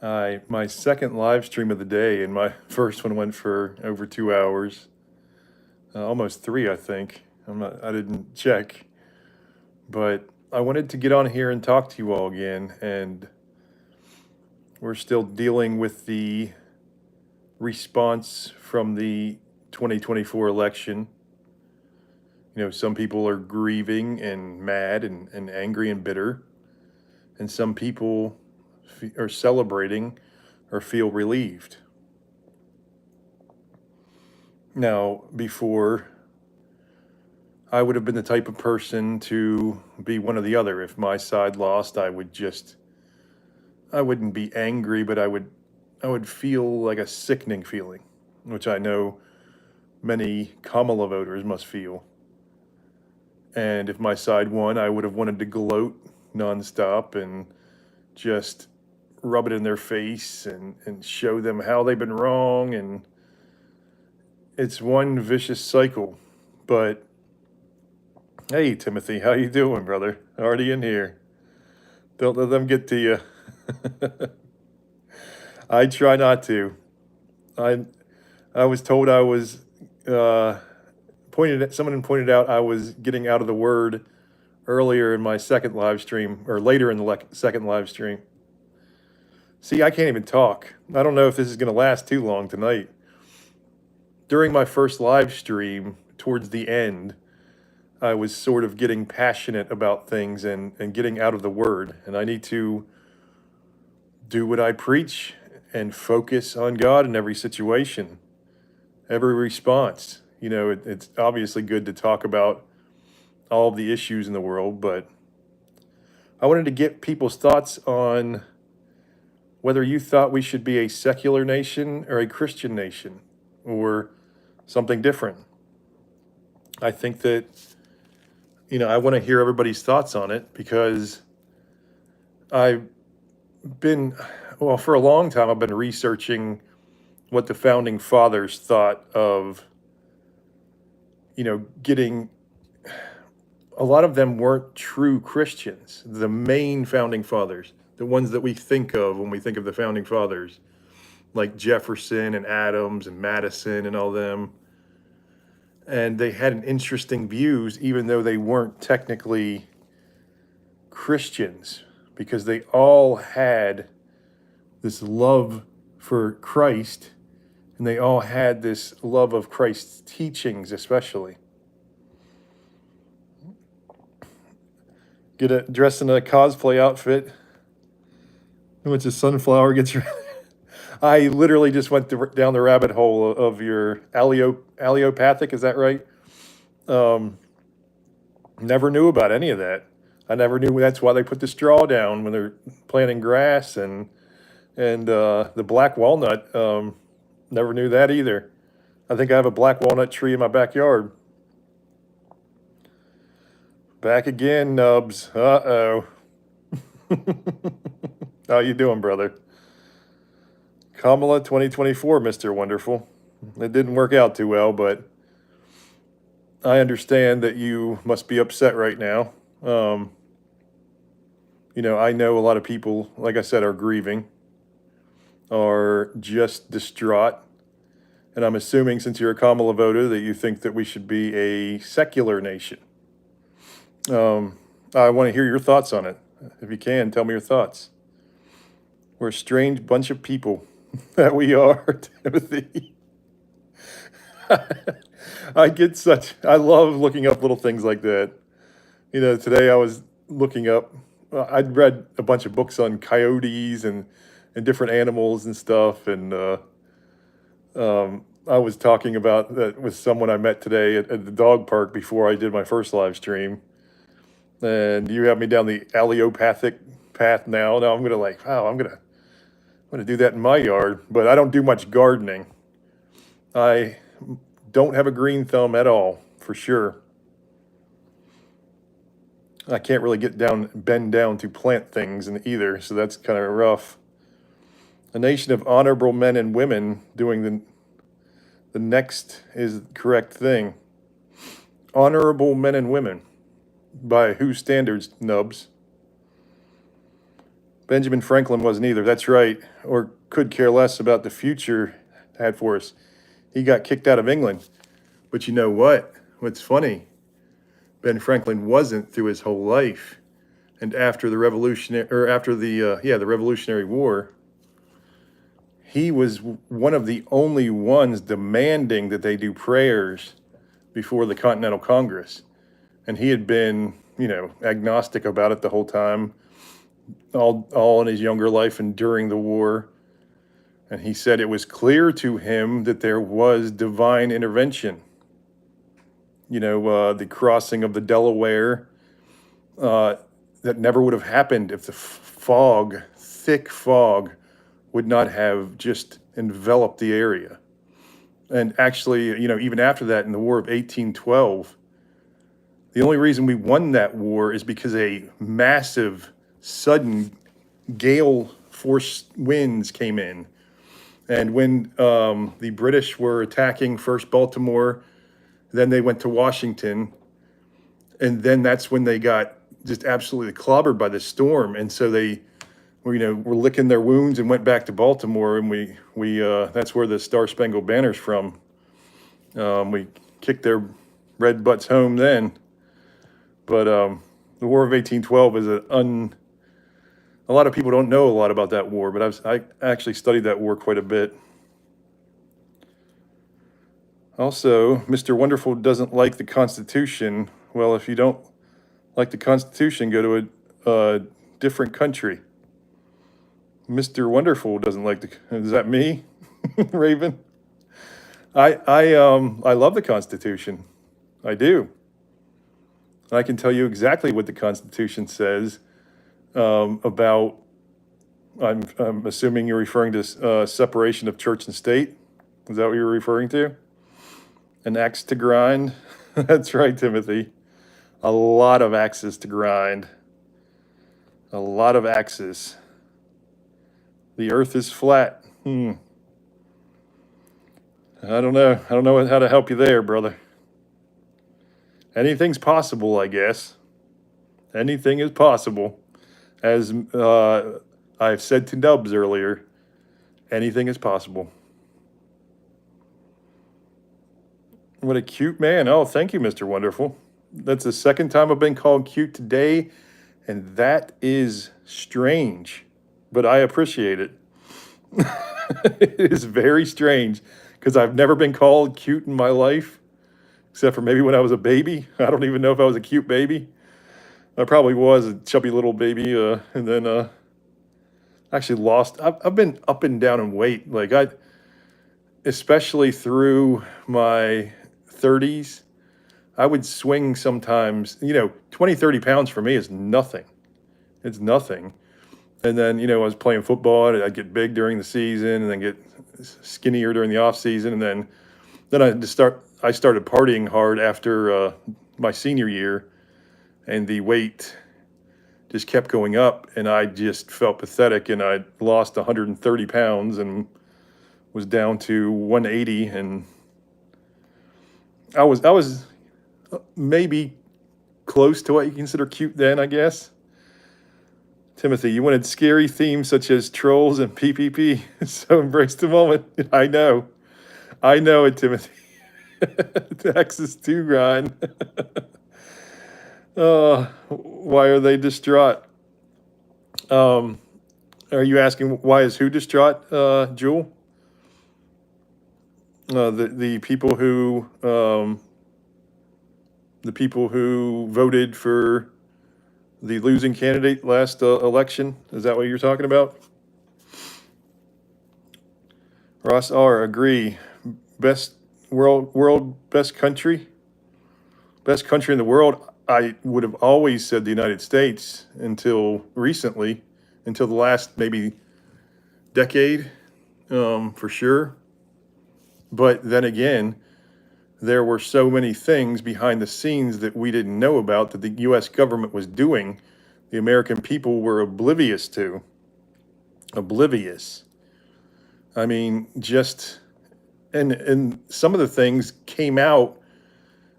My second live stream of the day, and my first one went for over 2 hours, almost three, I think. I didn't check, but I wanted to get on here and talk to you all again. And we're still dealing with the response from the 2024 election. Some people are grieving and mad and angry and bitter, and some people are celebrating or feel relieved. Now, before, I would have been the type of person to be one or the other. If my side lost, I wouldn't be angry, but I would feel like a sickening feeling, which I know many Kamala voters must feel. And if my side won, I would have wanted to gloat nonstop and just rub it in their face and show them how they've been wrong. And it's one vicious cycle. But hey, Timothy, how you doing, brother? Already in here. Don't let them get to you. I try not to. I I was told I was someone pointed out I was getting out of the word earlier in my second live stream, or later in the second live stream. See, I can't even talk. I don't know if this is going to last too long tonight. During my first live stream, towards the end, I was sort of getting passionate about things and getting out of the word. And I need to do what I preach and focus on God in every situation, every response. It's obviously good to talk about all of the issues in the world, but I wanted to get people's thoughts on whether you thought we should be a secular nation or a Christian nation or something different. I think that, I want to hear everybody's thoughts on it, because I've been, well, for a long time, I've been researching what the founding fathers thought of, getting, a lot of them weren't true Christians. The main founding fathers, the ones that we think of when we think of the founding fathers, like Jefferson and Adams and Madison and all them. And they had an interesting views, even though they weren't technically Christians, because they all had this love for Christ, and they all had this love of Christ's teachings, especially. Dressed in a cosplay outfit. Went to Sunflower gets. I literally just went down the rabbit hole of your allopathic. Is that right? Never knew about any of that. I never knew that's why they put the straw down when they're planting grass, and the black walnut. Never knew that either. I think I have a black walnut tree in my backyard. Back again, Nubs. Uh-oh. How you doing, brother? Kamala 2024, Mr. Wonderful. It didn't work out too well, but I understand that you must be upset right now. I know a lot of people, like I said, are grieving, are just distraught. And I'm assuming, since you're a Kamala voter, that you think that we should be a secular nation. I want to hear your thoughts on it. If you can, tell me your thoughts. We're a strange bunch of people that we are, Timothy. I love looking up little things like that. Today I was looking up, I'd read a bunch of books on coyotes and different animals and stuff. And I was talking about that with someone I met today at the dog park before I did my first live stream. And you have me down the allopathic path now. Now I'm gonna I'm gonna do that in my yard, but I don't do much gardening. I don't have a green thumb at all, for sure. I can't really bend down to plant things either, so that's kind of rough. A nation of honorable men and women doing the next is the correct thing. Honorable men and women. By whose standards, Nubs? Benjamin Franklin wasn't either. That's right. Or could care less about the future had for us. He got kicked out of England. But you know what? What's funny? Ben Franklin wasn't through his whole life. And after the the Revolutionary War, he was one of the only ones demanding that they do prayers before the Continental Congress. And he had been, agnostic about it the whole time, all in his younger life and during the war. And he said it was clear to him that there was divine intervention. The crossing of the Delaware, that never would have happened if the thick fog, would not have just enveloped the area. And actually, even after that, in the War of 1812, the only reason we won that war is because a massive, sudden gale force winds came in. And when the British were attacking first Baltimore, then they went to Washington, and then that's when they got just absolutely clobbered by the storm. And so they were licking their wounds and went back to Baltimore, and we that's where the Star Spangled Banner's from. We kicked their red butts home then. But the War of 1812 is a lot of people don't know a lot about that war, but I actually studied that war quite a bit. Also, Mr. Wonderful doesn't like the Constitution. Well, if you don't like the Constitution, go to a different country. Mr. Wonderful doesn't like is that me, Raven? I love the Constitution. I do. I can tell you exactly what the Constitution says about. I'm assuming you're referring to separation of church and state. Is that what you're referring to? An axe to grind. That's right, Timothy. A lot of axes to grind. A lot of axes. The earth is flat. I don't know. I don't know how to help you there, brother. Anything's possible, I guess. Anything is possible. As I've said to Dubs earlier, anything is possible. What a cute man. Oh, thank you, Mr. Wonderful. That's the second time I've been called cute today, and that is strange, but I appreciate it. It is very strange, because I've never been called cute in my life, except for maybe when I was a baby. I don't even know if I was a cute baby. I probably was a chubby little baby, and then actually lost. I've been up and down in weight, especially through my 30s. I would swing sometimes, 20, 30 pounds for me is nothing. It's nothing. And then, I was playing football, and I'd get big during the season and then get skinnier during the off season. And then I started partying hard after my senior year, and the weight just kept going up, and I just felt pathetic, and I lost 130 pounds and was down to 180, and I was maybe close to what you consider cute then, I guess. Timothy, you wanted scary themes such as trolls and PPP, so embrace the moment. I know it, Timothy. Texas 2 grind. Why are they distraught? Are you asking why is who distraught, Jewel? The people who voted for the losing candidate last election. Is that what you're talking about? Ross R. Agree. Best country in the world. I would have always said the United States until recently, until the last maybe decade, for sure. But then again, there were so many things behind the scenes that we didn't know about that the U.S. government was doing. The American people were oblivious to. Oblivious. I mean, and some of the things came out,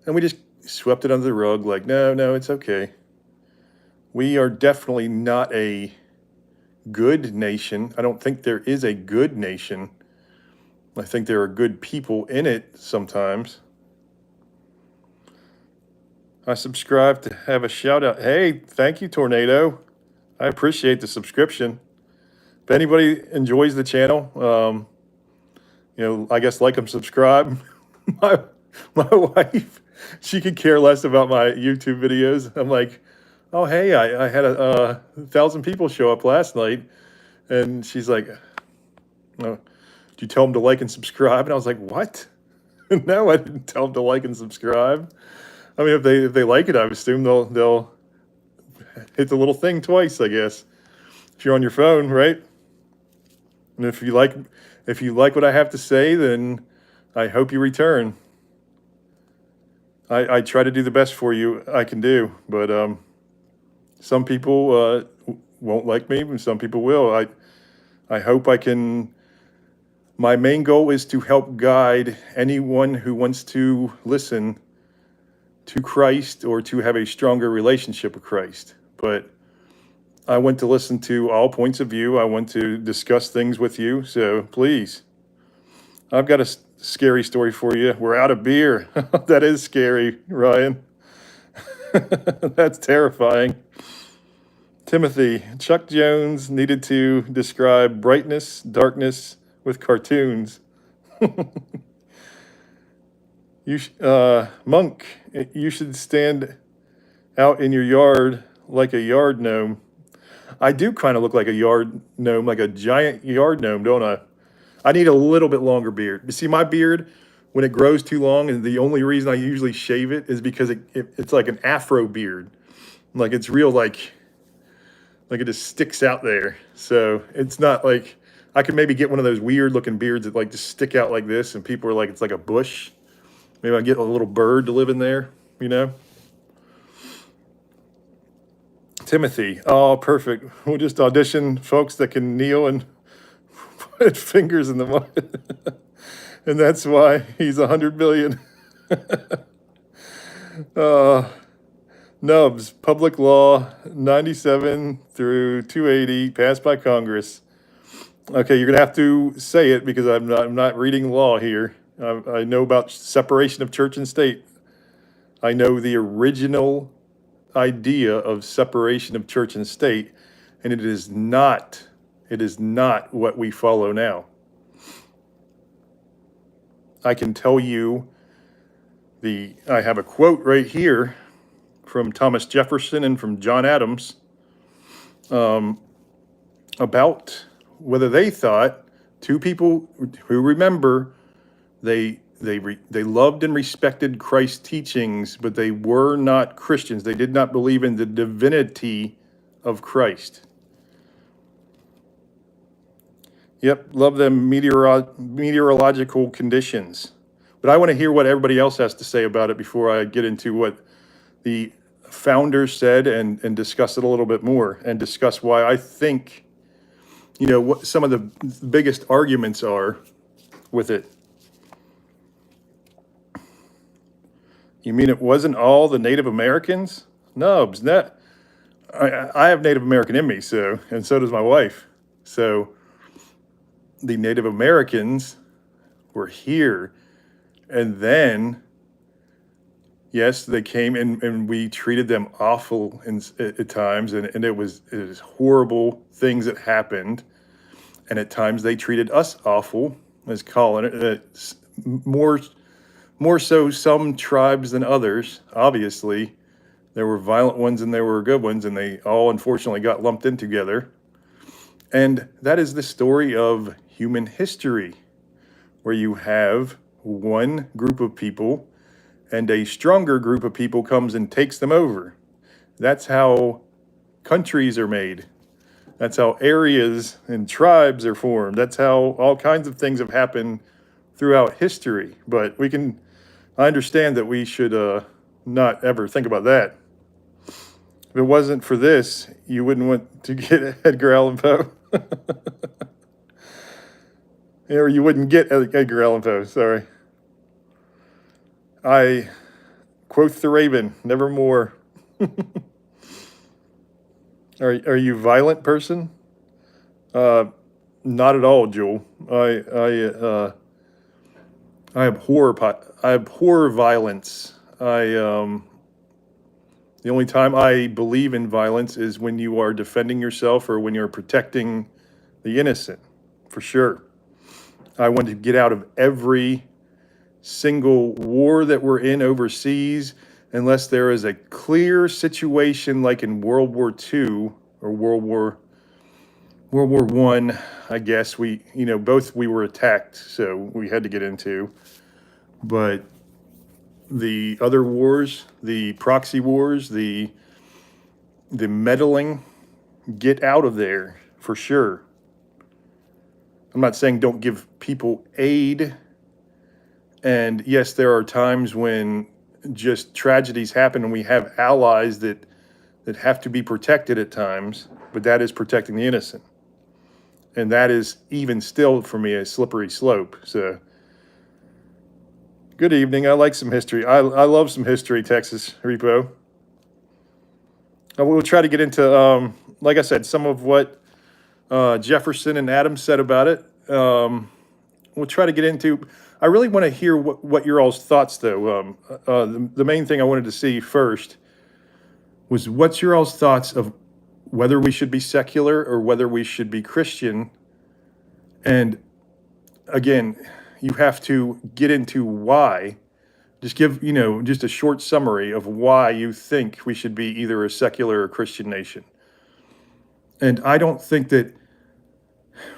and we just swept it under the rug like, no, it's okay. We are definitely not a good nation. I don't think there is a good nation. I think there are good people in it sometimes. I subscribe to have a shout out. Hey, thank you, Tornado. I appreciate the subscription. If anybody enjoys the channel, I guess like and subscribe. my my wife, she could care less about my YouTube videos. I'm like, oh hey, I had a 1,000 people show up last night, and she's like, oh, did you tell them to like and subscribe? And I was like, what? No, I didn't tell them to like and subscribe. I mean, if they like it, I assume they'll hit the little thing twice, I guess. If you're on your phone, right? And if you like what I have to say, then I hope you return. I try to do the best for you I can do, but some people won't like me, and some people will. I hope I can. My main goal is to help guide anyone who wants to listen to Christ or to have a stronger relationship with Christ. But I want to listen to all points of view. I want to discuss things with you. So please, I've got a scary story for you. We're out of beer. That is scary, Ryan. That's terrifying. Timothy, Chuck Jones needed to describe brightness, darkness with cartoons. Monk, you should stand out in your yard like a yard gnome. I do kind of look like a yard gnome, like a giant yard gnome, don't I? I need a little bit longer beard. You see, my beard, when it grows too long, and the only reason I usually shave it is because it's like an afro beard. Like it's real, like it just sticks out there. So it's not like, I could maybe get one of those weird looking beards that like just stick out like this, and people are like, it's like a bush. Maybe I get a little bird to live in there, you know? Timothy, oh, perfect. We'll just audition folks that can kneel and put fingers in the mud. And that's why he's 100 billion. Nubs, Public Law 97 through 280, passed by Congress. Okay, you're gonna have to say it because I'm not reading law here. I know about separation of church and state. I know the original idea of separation of church and state, and it is not what we follow now. I can tell you I have a quote right here from Thomas Jefferson and from John Adams about whether they thought two people who remember they loved and respected Christ's teachings, but they were not Christians. They did not believe in the divinity of Christ. Yep, love them meteorological conditions. But I want to hear what everybody else has to say about it before I get into what the founders said and discuss it a little bit more and discuss why I think, what some of the biggest arguments are with it. You mean it wasn't all the Native Americans? Nubs, I have Native American in me, and so does my wife. So the Native Americans were here, and then, yes, they came and we treated them awful at times, and it was horrible things that happened, and at times they treated us awful, as Colin, more so some tribes than others. Obviously, there were violent ones and there were good ones, and they all unfortunately got lumped in together. And that is the story of human history, where you have one group of people and a stronger group of people comes and takes them over. That's how countries are made. That's how areas and tribes are formed. That's how all kinds of things have happened throughout history. But I understand that we should not ever think about that. If it wasn't for this, you wouldn't want to get Edgar Allan Poe. Or you wouldn't get Edgar Allan Poe, sorry. I quote the Raven, nevermore. Are you a violent person? Uh, Not at all, Joel. I abhor I abhor violence. The only time I believe in violence is when you are defending yourself or when you're protecting the innocent, for sure. I want to get out of every single war that we're in overseas unless there is a clear situation like in World War II or World War One. I guess both we were attacked, so we had to get into. But the other wars, the proxy wars, the meddling, get out of there for sure. I'm not saying don't give people aid. And yes, there are times when just tragedies happen and we have allies that have to be protected at times, but that is protecting the innocent. And that is even still for me a slippery slope. So good evening. I like some history. I love some history, Texas Repo. We'll try to get into, like I said, some of what Jefferson and Adams said about it. We'll try to get into. I really want to hear what your all's thoughts, though. The main thing I wanted to see first was what's your all's thoughts of whether we should be secular or whether we should be Christian. And again, you have to get into why. Just give, just a short summary of why you think we should be either a secular or Christian nation. And I don't think that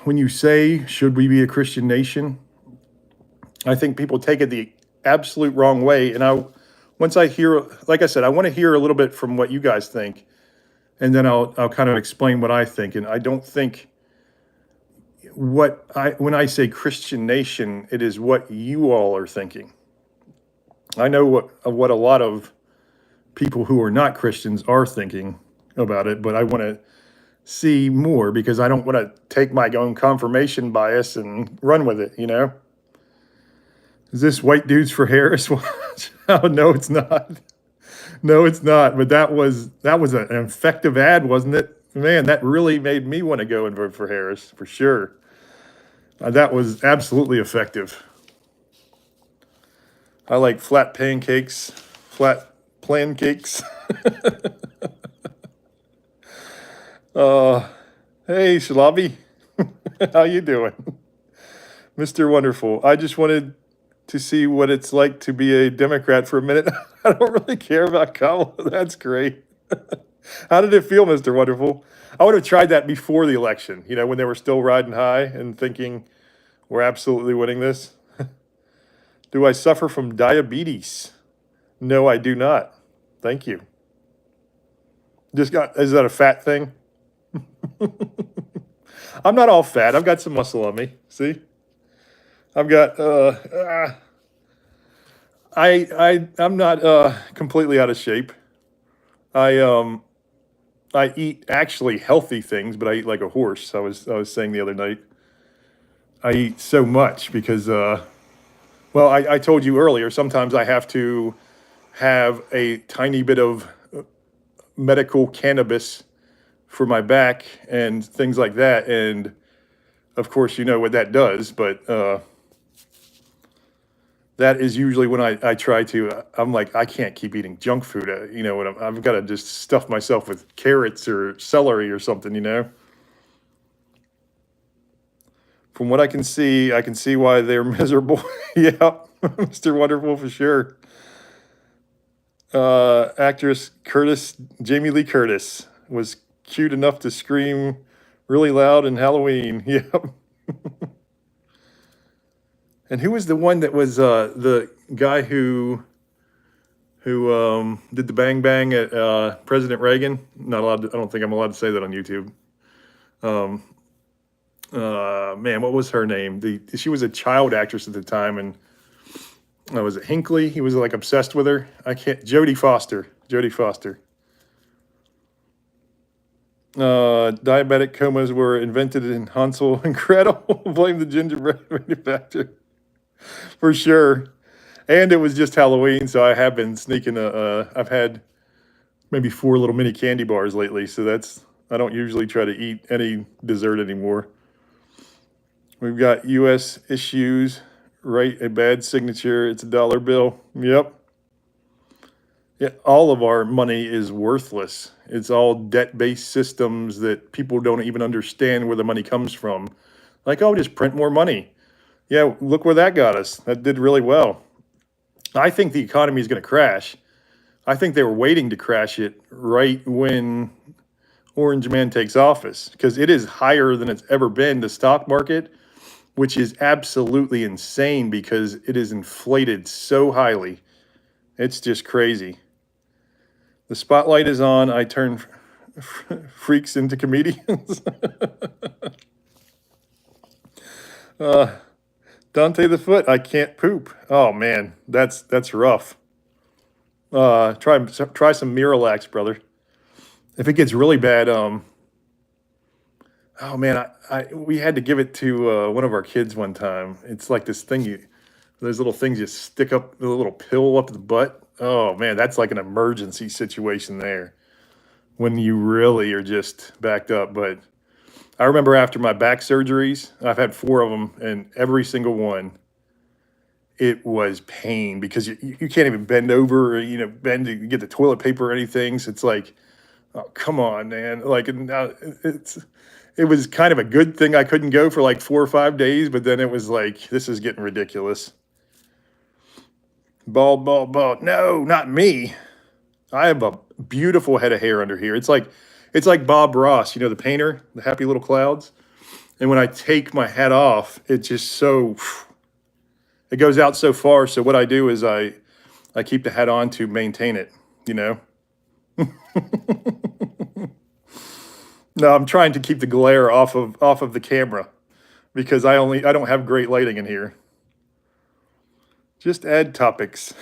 when you say, should we be a Christian nation, I think people take it the absolute wrong way. And once I hear, like I said, I want to hear a little bit from what you guys think, and then I'll kind of explain what I think. And I don't think when I say Christian nation, it is what you all are thinking. I know what a lot of people who are not Christians are thinking about it, but I want to see more because I don't want to take my own confirmation bias and run with it, Is this white dudes for Harris? Oh, no, it's not. No, it's not. But that was an effective ad, wasn't it? Man, that really made me want to go and vote for Harris, for sure. That was absolutely effective. I like flat pancakes, flat plan cakes. Hey, Shalabi. How you doing? Mr. Wonderful. I just wanted to see what it's like to be a Democrat for a minute. I don't really care about Kamala. That's great. How did it feel, Mr. Wonderful? I would have tried that before the election, when they were still riding high and thinking we're absolutely winning this. Do I suffer from diabetes? No, I do not. Thank you. Is that a fat thing? I'm not all fat. I've got some muscle on me. See? I've got I'm not completely out of shape. I eat actually healthy things, but I eat like a horse. I was saying the other night. I eat so much because well, I told you earlier, sometimes I have to have a tiny bit of medical cannabis for my back and things like that. And of course, you know what that does, but that is usually when I try to, I'm like, I can't keep eating junk food, when I've got to just stuff myself with carrots or celery or something, From what I can see why they're miserable. Yeah, Mr. Wonderful for sure. Actress Jamie Lee Curtis was cute enough to scream really loud in Halloween. Yep. And who was the one that was the guy who did the bang bang at President Reagan? Not allowed. I don't think I'm allowed to say that on YouTube. Man, what was her name? She was a child actress at the time, and was it Hinckley? He was like obsessed with her. Jodie Foster. Diabetic comas were invented in Hansel and Gretel. Blame the gingerbread manufacturer. For sure. And it was just Halloween, so I have been sneaking I've had maybe 4 little mini candy bars lately, so I don't usually try to eat any dessert anymore. We've got U.S. issues. Write a bad signature. It's a dollar bill. Yep. Yeah, all of our money is worthless. It's all debt-based systems that people don't even understand where the money comes from. Like, oh, just print more money. Yeah, look where that got us. That did really well. I think the economy is going to crash. I think they were waiting to crash it right when Orange Man takes office because it is higher than it's ever been. The stock market, which is absolutely insane because it is inflated so highly. It's just crazy. The spotlight is on. I turn freaks into comedians. Dante the Foot. I can't poop. Oh man, that's rough. Try some Miralax, brother. If it gets really bad, oh man, we had to give it to one of our kids one time. It's like this thing those little things you stick up the little pill up the butt. Oh man, that's like an emergency situation there when you really are just backed up. But I remember after my back surgeries, I've had 4 of them, and every single one, it was pain because you can't even bend over or, bend to get the toilet paper or anything. So it's like, oh, come on, man. Like, it was kind of a good thing I couldn't go for like 4 or 5 days, but then it was like, this is getting ridiculous. Bald, bald, bald. No, not me. I have a beautiful head of hair under here. It's like Bob Ross, the painter, the Happy Little Clouds. And when I take my hat off, it just it goes out so far. So what I do is I keep the hat on to maintain it, No, I'm trying to keep the glare off of the camera because I don't have great lighting in here. Just add topics.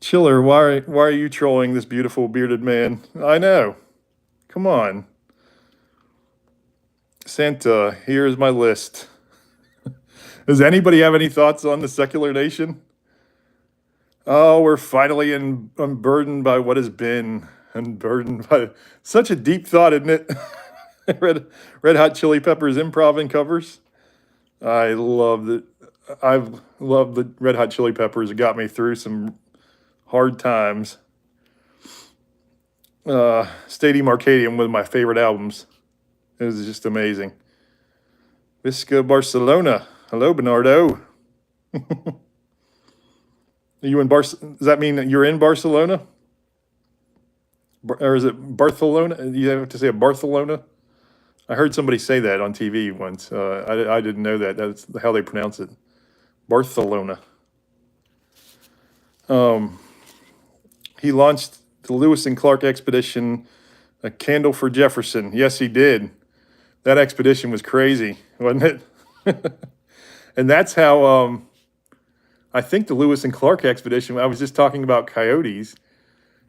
Chiller, why are you trolling this beautiful bearded man? I know. Come on. Santa, here's my list. Does anybody have any thoughts on the secular nation? Oh, we're finally unburdened by what has been, unburdened by such a deep thought, isn't it? Red Hot Chili Peppers improv and covers. I love it. I've loved the Red Hot Chili Peppers. It got me through some hard times. Stadium Arcadium was my favorite albums. It was just amazing. Visca Barcelona. Hello, Bernardo. You in Does that mean that you're in Barcelona? Or is it Barcelona? You have to say Barcelona? I heard somebody say that on TV once. I didn't know that. That's how they pronounce it. Barcelona. He launched the Lewis and Clark expedition, a candle for Jefferson. Yes, he did. That expedition was crazy, wasn't it? And that's how I think the Lewis and Clark expedition. I was just talking about coyotes.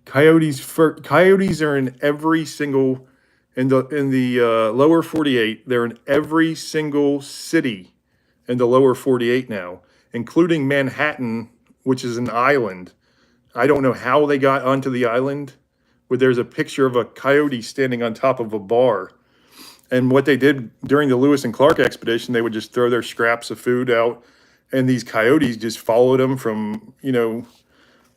Coyotes are in every single in the lower 48. They're in every single city in the lower 48 now, including Manhattan, which is an island. I don't know how they got onto the island, but there's a picture of a coyote standing on top of a bar. And what they did during the Lewis and Clark expedition, they would just throw their scraps of food out, and these coyotes just followed them from,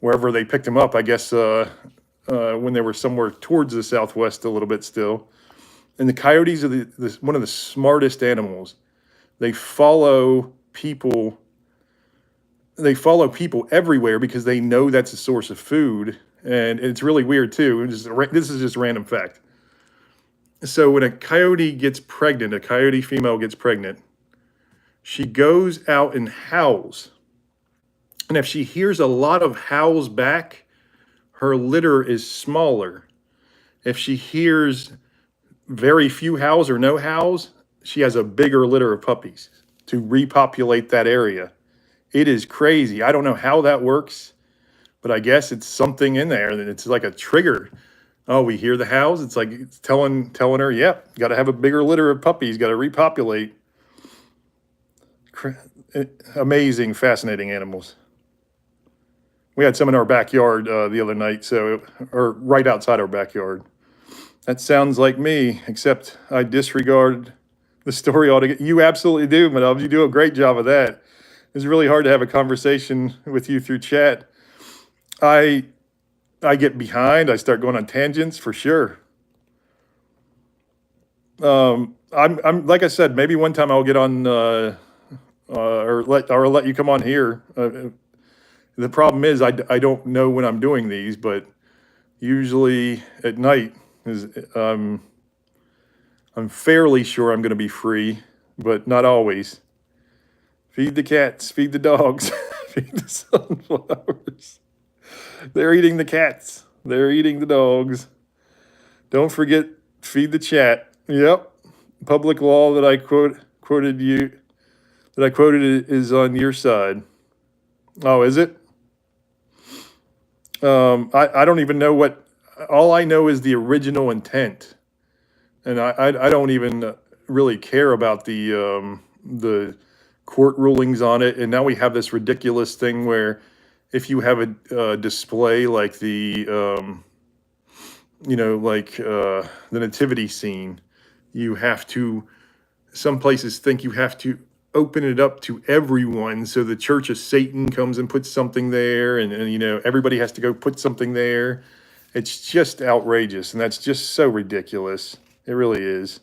wherever they picked them up, I guess, when they were somewhere towards the Southwest a little bit still. And the coyotes are one of the smartest animals. They follow people. They follow people everywhere because they know that's a source of food. And it's really weird, too. This is just a random fact. So when a coyote gets pregnant, a coyote female gets pregnant, she goes out and howls. And if she hears a lot of howls back, her litter is smaller. If she hears very few howls or no howls, she has a bigger litter of puppies to repopulate that area. It is crazy. I don't know how that works, but I guess it's something in there that it's like a trigger. Oh, we hear the howls. It's like it's telling her, yep, got to have a bigger litter of puppies, got to repopulate. Amazing, fascinating animals. We had some in our backyard the other night, or right outside our backyard. That sounds like me, except I disregard the story altogether. You absolutely do, Madov. You do a great job of that. It's really hard to have a conversation with you through chat. I I get behind. I start going on tangents for sure. I'm like I said, maybe one time I'll get on or let you come on here. The problem is I don't know when I'm doing these, but usually at night is I'm fairly sure I'm going to be free, but not always. Feed the cats, feed the dogs, feed the sunflowers. They're eating the cats. They're eating the dogs. Don't forget, feed the chat. Yep. Public law that I quoted you that I quoted is on your side. Oh, is it? I don't even know what. All I know is the original intent, and I don't even really care about the court rulings on it. And now we have this ridiculous thing where if you have a display like the nativity scene, you have to. Some places think you have to open it up to everyone, so the Church of Satan comes and puts something there, and everybody has to go put something there. It's just outrageous, and that's just so ridiculous. It really is.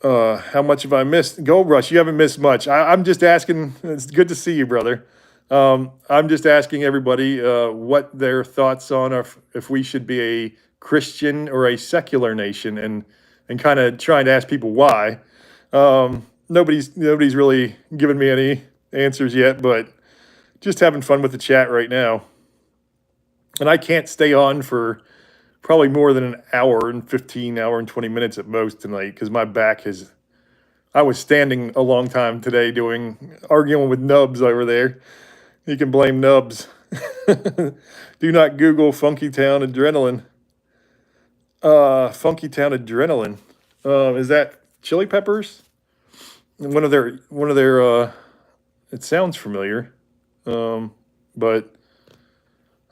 How much have I missed? Gold Rush, you haven't missed much. I'm just asking. It's good to see you, brother. I'm just asking everybody what their thoughts on if we should be a Christian or a secular nation, and kind of trying to ask people why. Nobody's really given me any answers yet, but just having fun with the chat right now. And I can't stay on for probably more than an hour and 20 minutes at most tonight because my back is. I was standing a long time today arguing with Nubs over there. You can blame Nubs. Do not Google Funky Town Adrenaline. Funky Town Adrenaline. Is that Chili Peppers? One of their. It sounds familiar, but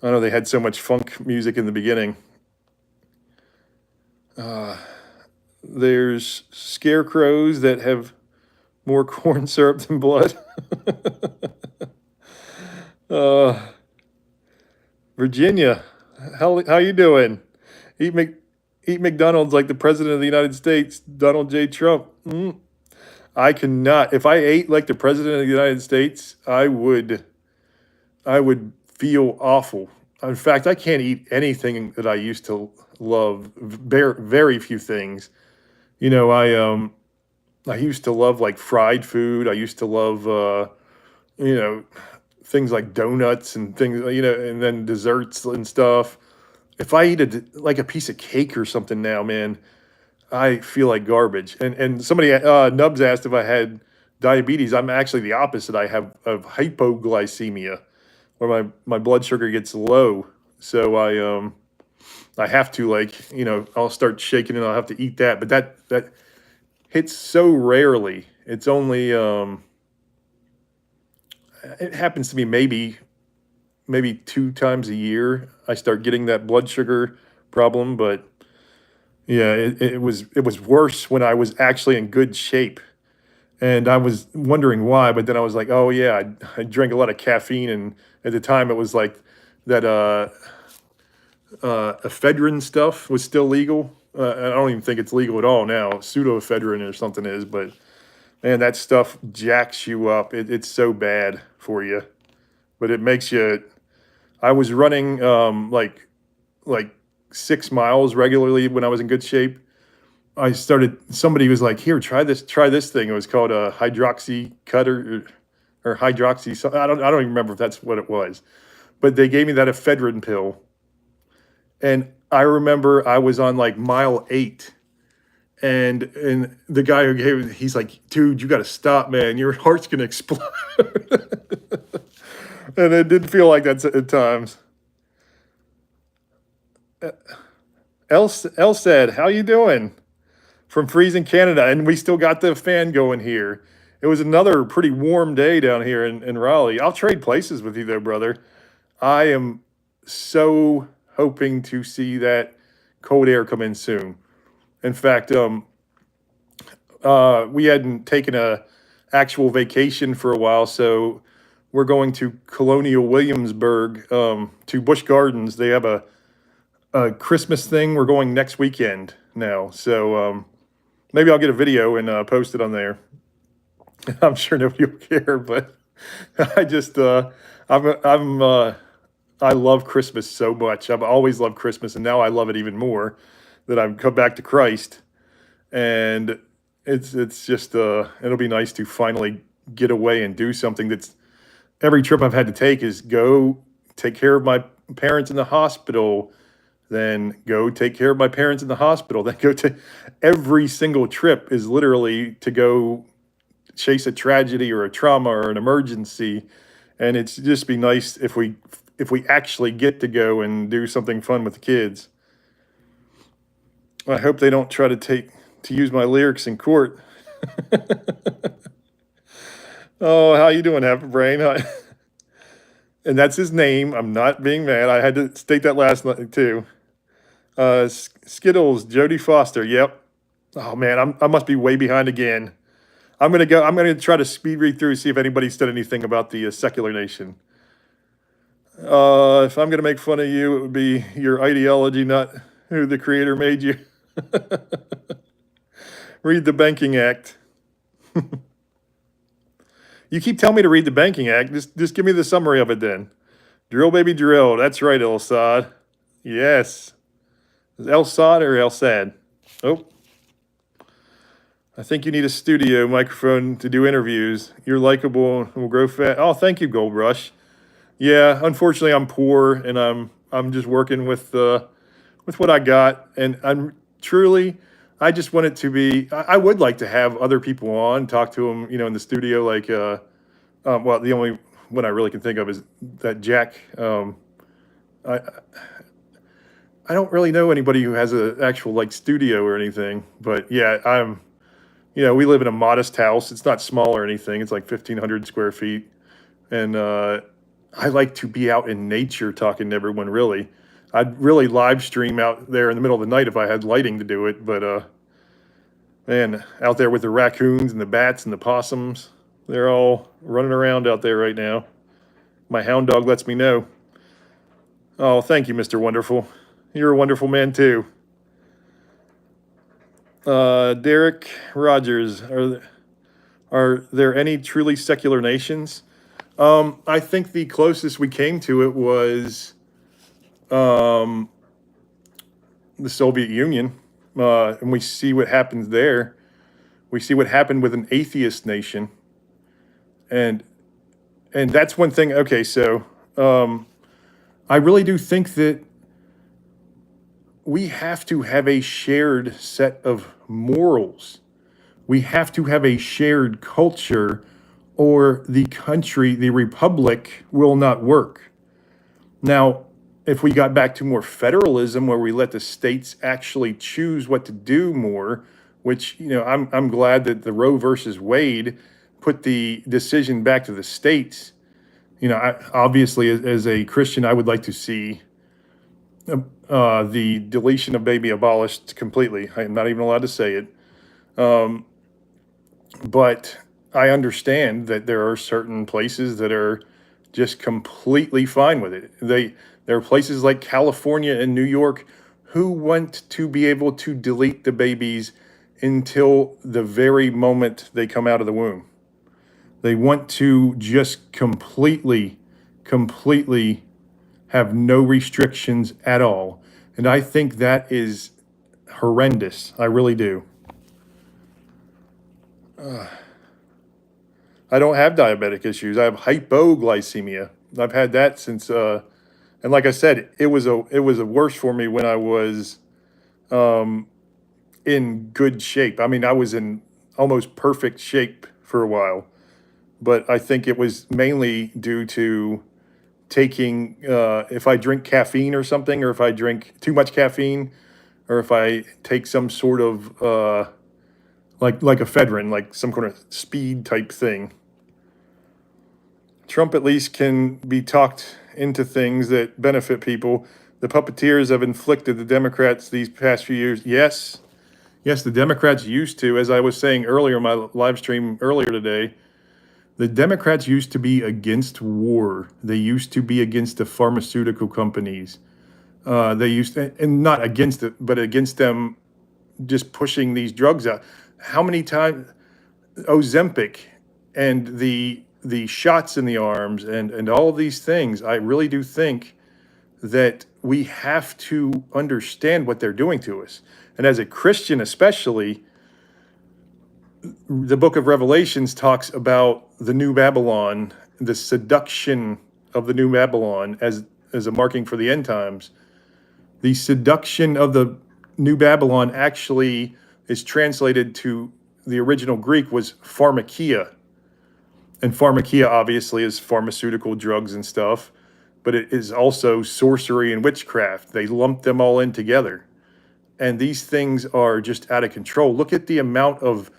I know they had so much funk music in the beginning. There's scarecrows that have more corn syrup than blood. uh, Virginia, how you doing? Eat Mc, eat McDonald's like the president of the United States, Donald J. Trump. I cannot. If I ate like the president of the United States, I would feel awful. In fact, I can't eat anything that I used to love. Very few things. You know, I used to love like fried food. I used to love you know things like donuts and things, and then desserts and stuff. If I eat like a piece of cake or something now, man, I feel like garbage. And somebody Nubs asked if I had diabetes. I'm actually the opposite. I have of hypoglycemia, where my blood sugar gets low. So I have to, like, I'll start shaking and I'll have to eat that. But that hits so rarely. It's only it happens to me maybe 2 times a year. I start getting that blood sugar problem, but yeah, it was worse when I was actually in good shape. And I was wondering why, but then I was like, oh yeah, I drank a lot of caffeine, and at the time it was like that ephedrine stuff was still legal. I don't even think it's legal at all now. Pseudoephedrine or something is, but man, that stuff jacks you up. It's so bad for you, but it makes you. I was running like 6 miles regularly when I was in good shape. Somebody was like, here, try this thing. It was called a hydroxy cutter or hydroxy. I don't even remember if that's what it was, but they gave me that ephedrine pill. And I remember I was on like mile 8, and the guy who gave it, he's like, dude, you got to stop, man. Your heart's going to explode. And it did feel like that at times. El said, how you doing? From freezing Canada, and we still got the fan going here. It was another pretty warm day down here in Raleigh. I'll trade places with you though, brother. I am so hoping to see that cold air come in soon. In fact, we hadn't taken a actual vacation for a while, so we're going to Colonial Williamsburg, to Busch Gardens. They have a Christmas thing. We're going next weekend now, so maybe I'll get a video and post it on there. I'm sure nobody will care, but I just I love Christmas so much. I've always loved Christmas, and now I love it even more that I've come back to Christ. And it's just it'll be nice to finally get away and do something that's every trip I've had to take is go take care of my parents in the hospital, then go take care of my parents in the hospital, then go to every single trip is literally to go chase a tragedy or a trauma or an emergency. And it's just be nice if we actually get to go and do something fun with the kids. I hope they don't try to use my lyrics in court. Oh, how you doing, Happy Brain? And that's his name. I'm not being mad. I had to state that last night too. Skittles, Jodie Foster. Yep. Oh man, I must be way behind again. I'm gonna try to speed read through, see if anybody said anything about the secular nation. If I'm gonna make fun of you, it would be your ideology, not who the creator made you. Read the Banking Act. You keep telling me to read the Banking Act. Just give me the summary of it then. Drill, baby, drill. That's right, El Sad. Yes. Is El Sad or El Sad? Oh. I think you need a studio microphone to do interviews. You're likable and will grow fat. Oh, thank you, Gold Rush. Yeah, unfortunately, I'm poor and I'm just working with what I got, and I just want it to be. I would like to have other people on, talk to them, in the studio. Like, well, the only one I really can think of is that Jack. I don't really know anybody who has an actual like studio or anything, but yeah, we live in a modest house. It's not small or anything. It's like 1,500 square feet, and I like to be out in nature talking to everyone. Really, I'd really live stream out there in the middle of the night if I had lighting to do it. But man, out there with the raccoons and the bats and the possums, they're all running around out there right now. My hound dog lets me know. Oh, thank you, Mr. Wonderful. You're a wonderful man too. Derek Rogers, are there any truly secular nations? I think the closest we came to it was the Soviet Union, and we see what happens there. We see what happened with an atheist nation, and that's one thing. Okay, so I really do think that we have to have a shared set of morals. We have to have a shared culture, or the country, the republic, will not work. Now, if we got back to more federalism, where we let the states actually choose what to do more, which I'm glad that the Roe versus Wade put the decision back to the states. Obviously, as a Christian, I would like to see the deletion of baby abolished completely. I'm not even allowed to say it. But I understand that there are certain places that are just completely fine with it. There are places like California and New York who want to be able to delete the babies until the very moment they come out of the womb. They want to just completely have no restrictions at all. And I think that is horrendous. I really do. I don't have diabetic issues. I have hypoglycemia. I've had that since, and like I said, it was a worse for me when I was in good shape. I mean, I was in almost perfect shape for a while, but I think it was mainly due to taking, if I drink caffeine or something, or if I drink too much caffeine, or if I take some sort of like ephedrine, like some kind of speed type thing. Trump at least can be talked into things that benefit people. the puppeteers have inflicted the Democrats these past few years. Yes, yes, the Democrats used to, as I was saying earlier in my live stream earlier today, the Democrats used to be against war. They used to be against the pharmaceutical companies. They used to, and not against it, but against them just pushing these drugs out. How many times Ozempic and the shots in the arms and all of these things, I really do think that we have to understand what they're doing to us. And as a Christian, especially, the book of Revelations talks about the new Babylon, the seduction of the new Babylon as a marking for the end times. The seduction of the new Babylon actually is translated to the original Greek was pharmakia. And pharmakia obviously is pharmaceutical drugs and stuff, but it is also sorcery and witchcraft. They lump them all in together. And these things are just out of control. Look at the amount of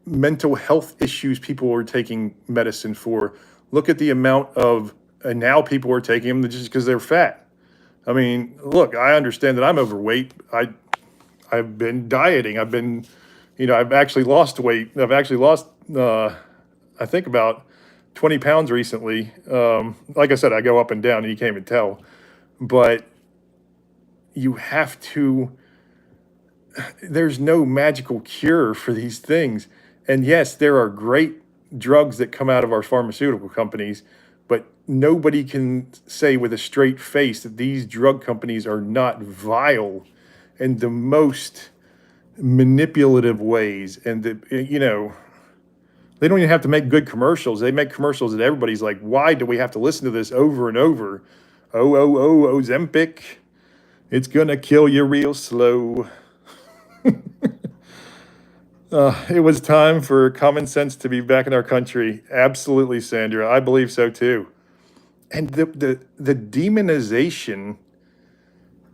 mental health issues people are taking medicine for. Look at the amount of, and now people are taking them just because they're fat. I mean, look, I understand that I'm overweight. I've been dieting. I've actually lost weight. I've actually lost, I think about 20 pounds recently. Like I said, I go up and down and you can't even tell, but you have to, there's no magical cure for these things. And yes, there are great drugs that come out of our pharmaceutical companies, but nobody can say with a straight face that these drug companies are not vile in the most manipulative ways. And they don't even have to make good commercials. They make commercials that everybody's like, why do we have to listen to this over and over? Ozempic, it's gonna kill you real slow. It was time for common sense to be back in our country. Absolutely, Sandra. I believe so too. And the demonization,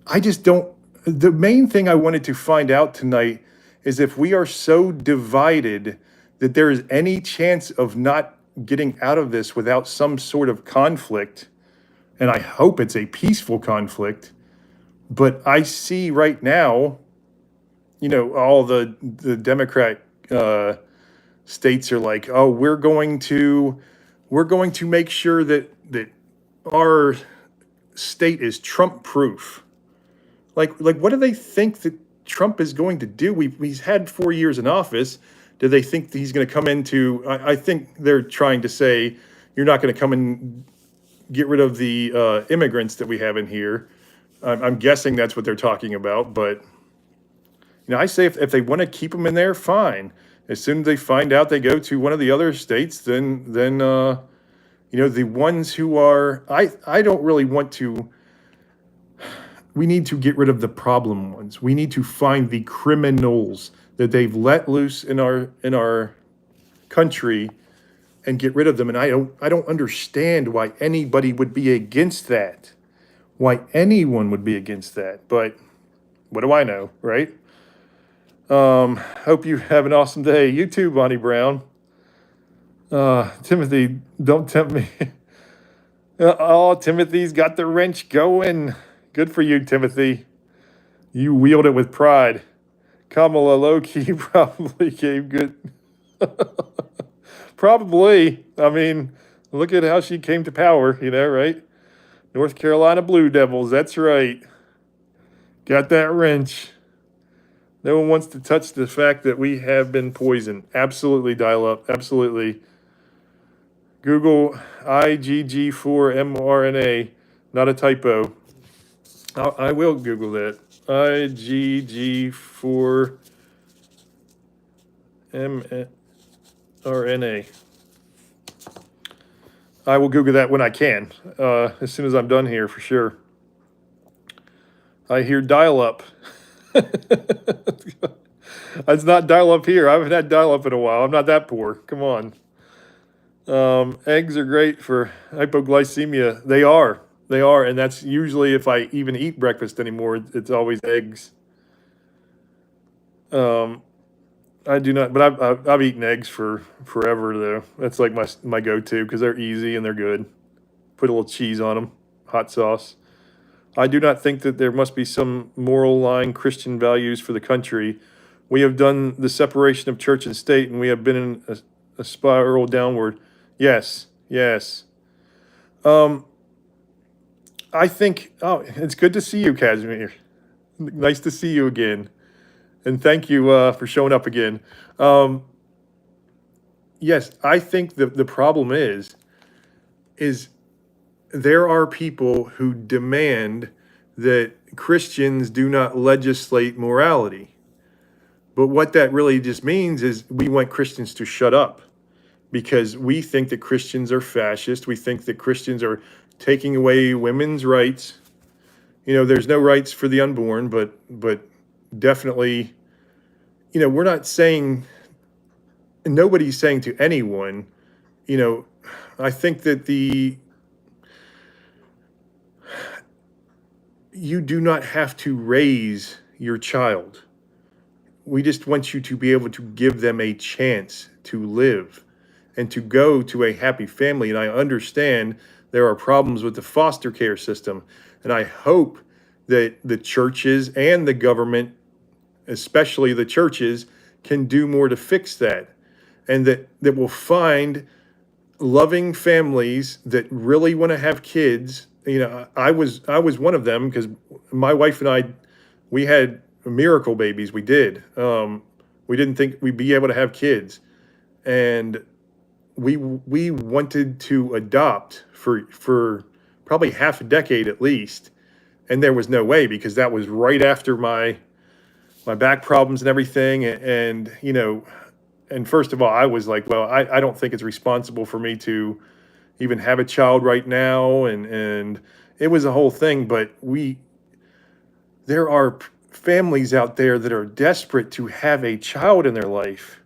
I just don't. The main thing I wanted to find out tonight is if we are so divided that there is any chance of not getting out of this without some sort of conflict. And I hope it's a peaceful conflict. But I see right now, all the Democrat states are like, oh, we're going to make sure that our state is Trump proof. Like what do they think that Trump is going to do? He's had 4 years in office. Do they think that he's going to come into? I think they're trying to say you're not going to come and get rid of the immigrants that we have in here. I'm guessing that's what they're talking about, but I say if they want to keep them in there, fine. As soon as they find out they go to one of the other states, then the ones who are, I don't really want to. We need to get rid of the problem ones. We need to find the criminals that they've let loose in our country and get rid of them. And I don't understand why anybody would be against that. Why anyone would be against that. But what do I know, right? Hope you have an awesome day. You too, Bonnie Brown. Timothy, don't tempt me. Oh, Timothy's got the wrench going. Good for you, Timothy. You wield it with pride. Kamala low-key probably gave good. Probably. I mean, look at how she came to power, right? North Carolina Blue Devils, that's right. Got that wrench. No one wants to touch the fact that we have been poisoned. Absolutely, dial up. Absolutely. Google IgG4 mRNA, not a typo. I will Google that. IgG4 mRNA. I will Google that when I can, as soon as I'm done here, for sure. I hear dial-up. It's not dial-up here. I haven't had dial-up in a while. I'm not that poor. Come on. Eggs are great for hypoglycemia. They are, and that's usually if I even eat breakfast anymore, it's always eggs. I do not, but I've eaten eggs for forever though. That's like my go-to because they're easy and they're good. Put a little cheese on them, hot sauce. I do not think that there must be some moral line Christian values for the country. We have done the separation of church and state, and we have been in a spiral downward. Yes, yes. Um, I think, oh, it's good to see you, Casimir. Nice to see you again. And thank you for showing up again. Um, yes, I think the problem is there are people who demand that Christians do not legislate morality. But what that really just means is we want Christians to shut up because we think that Christians are fascist. We think that Christians are taking away women's rights. There's no rights for the unborn, but definitely, we're not saying, nobody's saying to anyone, I think that you do not have to raise your child. We just want you to be able to give them a chance to live and to go to a happy family. And I understand there are problems with the foster care system. And I hope that the churches and the government, especially the churches, can do more to fix that. And that will find loving families that really want to have kids. I was one of them because my wife and I, we had miracle babies. We did. We didn't think we'd be able to have kids, and we wanted to adopt for probably half a decade at least, and there was no way because that was right after my back problems and everything, and and first of all, I was like, well, I don't think it's responsible for me to even have a child right now, and it was a whole thing. But there are families out there that are desperate to have a child in their life,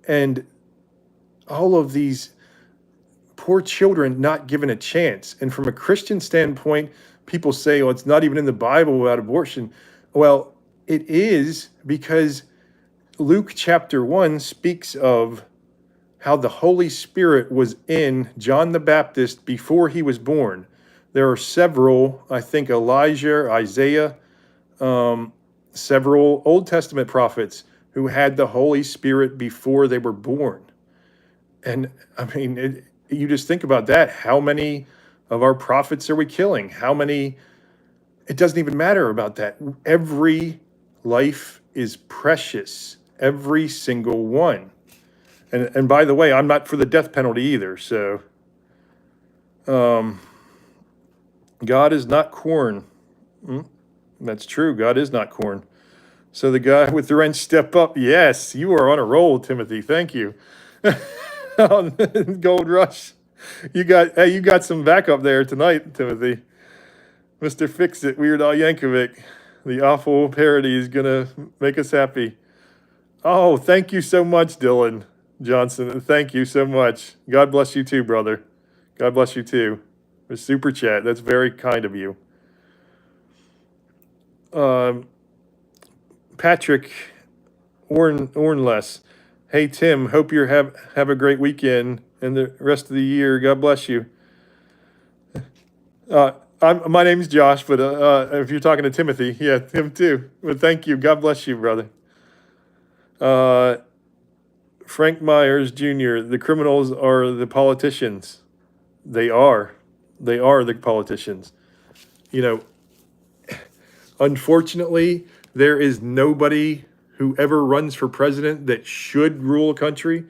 and all of these poor children not given a chance. And from a Christian standpoint, people say, oh, it's not even in the Bible about abortion. Well, it is, because Luke chapter 1 speaks of how the Holy Spirit was in John the Baptist before he was born. There are several, I think Elijah, Isaiah, several Old Testament prophets who had the Holy Spirit before they were born. And I mean, you just think about that. How many of our prophets are we killing? How many? It doesn't even matter about that. Every life is precious, every single one. And by the way, I'm not for the death penalty either. So God is not corn. That's true. God is not corn. So the guy with the wrench, step up. Yes, you are on a roll, Timothy. Thank you. Gold Rush. You got some backup there tonight, Timothy. Mr. Fix It, Weird Al Yankovic. The awful parody is gonna make us happy. Oh, thank you so much, Dylan Johnson. Thank you so much. God bless you too, brother. God bless you too. A super chat. That's very kind of you. Patrick Ornless. Hey Tim, hope you have a great weekend and the rest of the year. God bless you. My name's Josh, but if you're talking to Timothy, yeah, him too. But thank you. God bless you, brother. Frank Myers Jr. The criminals are the politicians. They are. They are the politicians. Unfortunately, there is nobody who ever runs for president that should rule a country.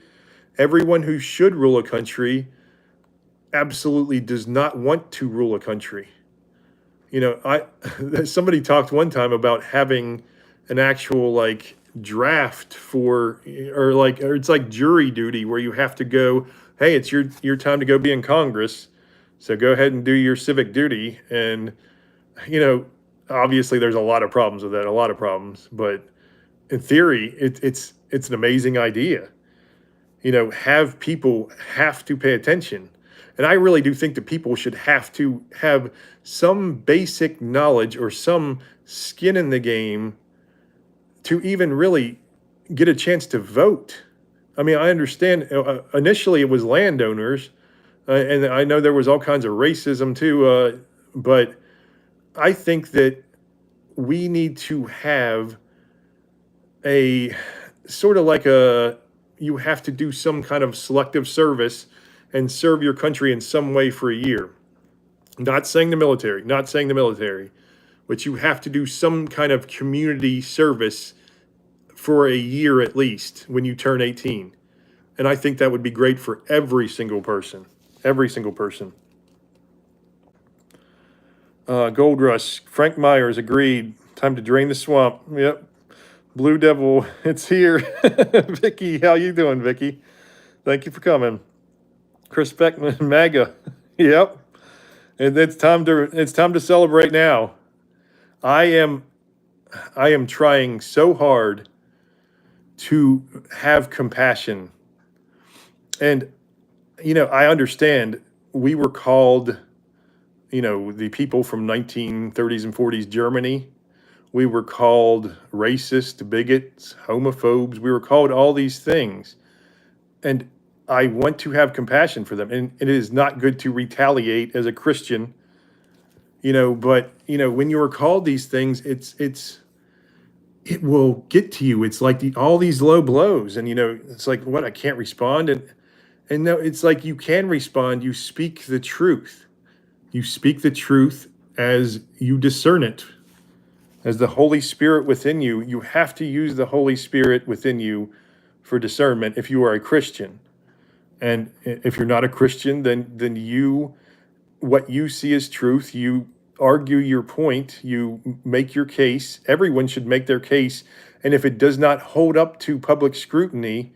Everyone who should rule a country absolutely does not want to rule a country. Somebody talked one time about having an actual draft or it's like jury duty where you have to go, hey, it's your time to go be in Congress, so go ahead and do your civic duty. And obviously there's a lot of problems with that, a lot of problems, but in theory, it's an amazing idea. Have people have to pay attention. And I really do think that people should have to have some basic knowledge or some skin in the game to even really get a chance to vote. I mean, I understand initially it was landowners, and I know there was all kinds of racism too, but I think that we need to have a sort of like you have to do some kind of selective service and serve your country in some way for a year. Not saying the military, not saying the military, but you have to do some kind of community service for a year at least when you turn 18. And I think that would be great for every single person. Every single person. Gold Rush, Frank Myers agreed. Time to drain the swamp. Yep. Blue Devil, it's here. Vicky, how you doing, Vicky? Thank you for coming. Chris Beckman, MAGA. Yep. And it's time to celebrate now. I am trying so hard to have compassion. And I understand we were called, the people from 1930s and 40s Germany. We were called racist, bigots, homophobes. We were called all these things. And I want to have compassion for them. And it is not good to retaliate as a Christian, but when you are called these things, it will get to you. It's like all these low blows, and it's like, what, I can't respond. And no, it's like you can respond. You speak the truth. You speak the truth as you discern it. As the Holy Spirit within you, you have to use the Holy Spirit within you for discernment if you are a Christian. And if you're not a Christian, then what you see as truth, you argue your point, you make your case. Everyone should make their case. And if it does not hold up to public scrutiny,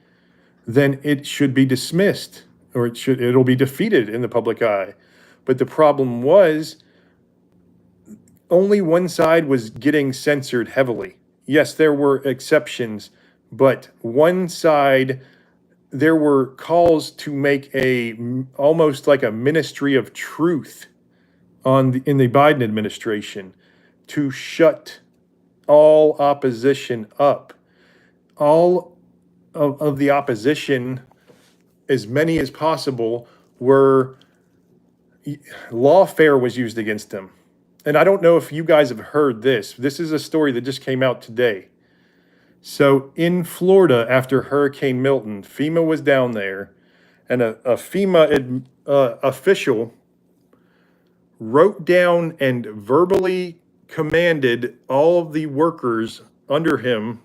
then it should be dismissed, or it'll be defeated in the public eye. But the problem was, only one side was getting censored heavily. Yes, there were exceptions, but one side, there were calls to make almost like a ministry of truth in the Biden administration to shut all opposition up. All of the opposition, as many as possible, lawfare was used against them. And I don't know if you guys have heard this. This is a story that just came out today. So in Florida, after Hurricane Milton, FEMA was down there, and a FEMA official wrote down and verbally commanded all of the workers under him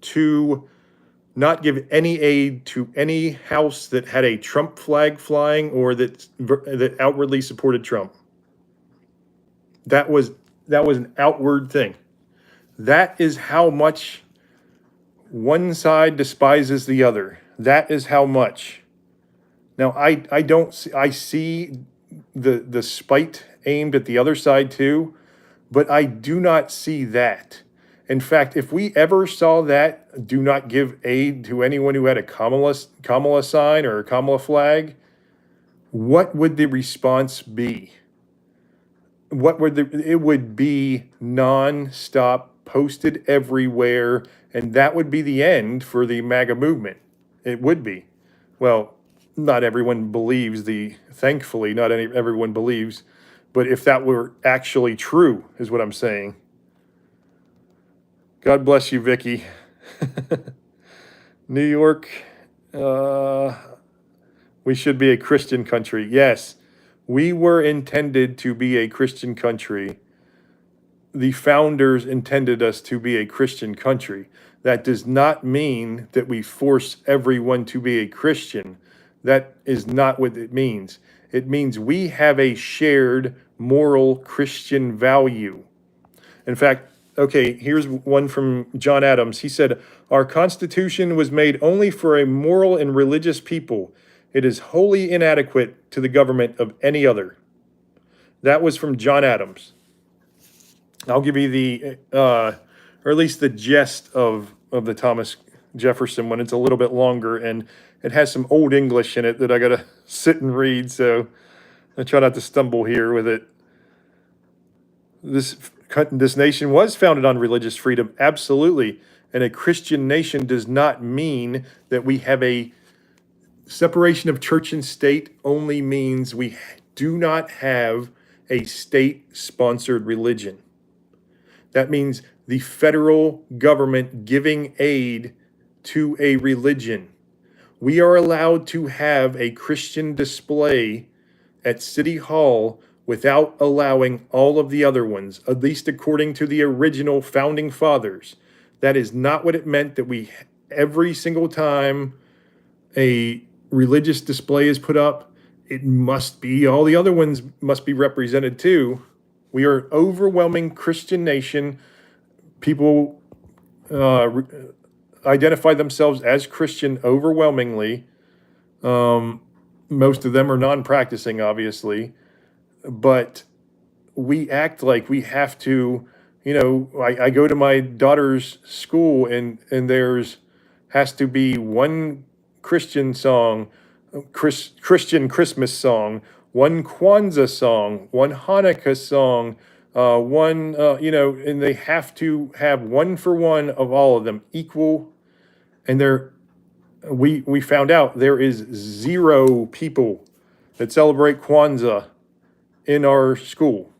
to not give any aid to any house that had a Trump flag flying or that outwardly supported Trump. That was an outward thing. That is how much one side despises the other. That is how much. Now I see the spite aimed at the other side too, but I do not see that. In fact, if we ever saw that, do not give aid to anyone who had a Kamala sign or a Kamala flag, what would the response be? It would be non-stop, posted everywhere, and that would be the end for the MAGA movement. It would be. Well, not everyone believes thankfully, not everyone believes, but if that were actually true, is what I'm saying. God bless you, Vicky. New York, we should be a Christian country. Yes. We were intended to be a Christian country. The founders intended us to be a Christian country. That does not mean that we force everyone to be a Christian. That is not what it means. It means we have a shared moral Christian value. In fact, okay, here's one from John Adams. He said, "Our Constitution was made only for a moral and religious people. It is wholly inadequate to the government of any other." That was from John Adams. I'll give you or at least the gist of the Thomas Jefferson one. It's a little bit longer, and it has some old English in it that I got to sit and read, so I try not to stumble here with it. This nation was founded on religious freedom, absolutely. And a Christian nation does not mean that we have a separation of church and state. Only means we do not have a state-sponsored religion. That means the federal government giving aid to a religion. We are allowed to have a Christian display at City Hall without allowing all of the other ones, at least according to the original founding fathers. That is not what it meant that we, every single time a religious display is put up, it must be, all the other ones must be represented too. We are an overwhelming Christian nation. People identify themselves as Christian overwhelmingly. Most of them are non-practicing, obviously, but we act like we have to, I go to my daughter's school and there's has to be one Christian song, Christian Christmas song, one Kwanzaa song, one Hanukkah song, and they have to have one for one of all of them equal. And we found out there is 0 people that celebrate Kwanzaa in our school,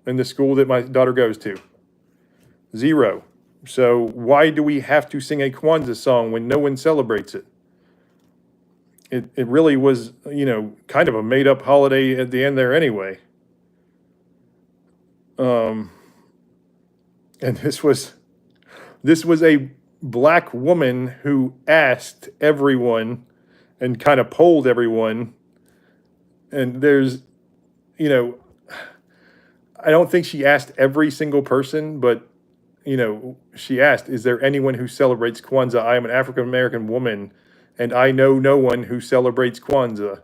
in the school that my daughter goes to. 0. So why do we have to sing a Kwanzaa song when no one celebrates it? It really was, kind of a made-up holiday at the end there anyway. And this was a black woman who asked everyone and kind of polled everyone. And there's, I don't think she asked every single person, but, she asked, is there anyone who celebrates Kwanzaa? I am an African-American woman, and I know no one who celebrates Kwanzaa.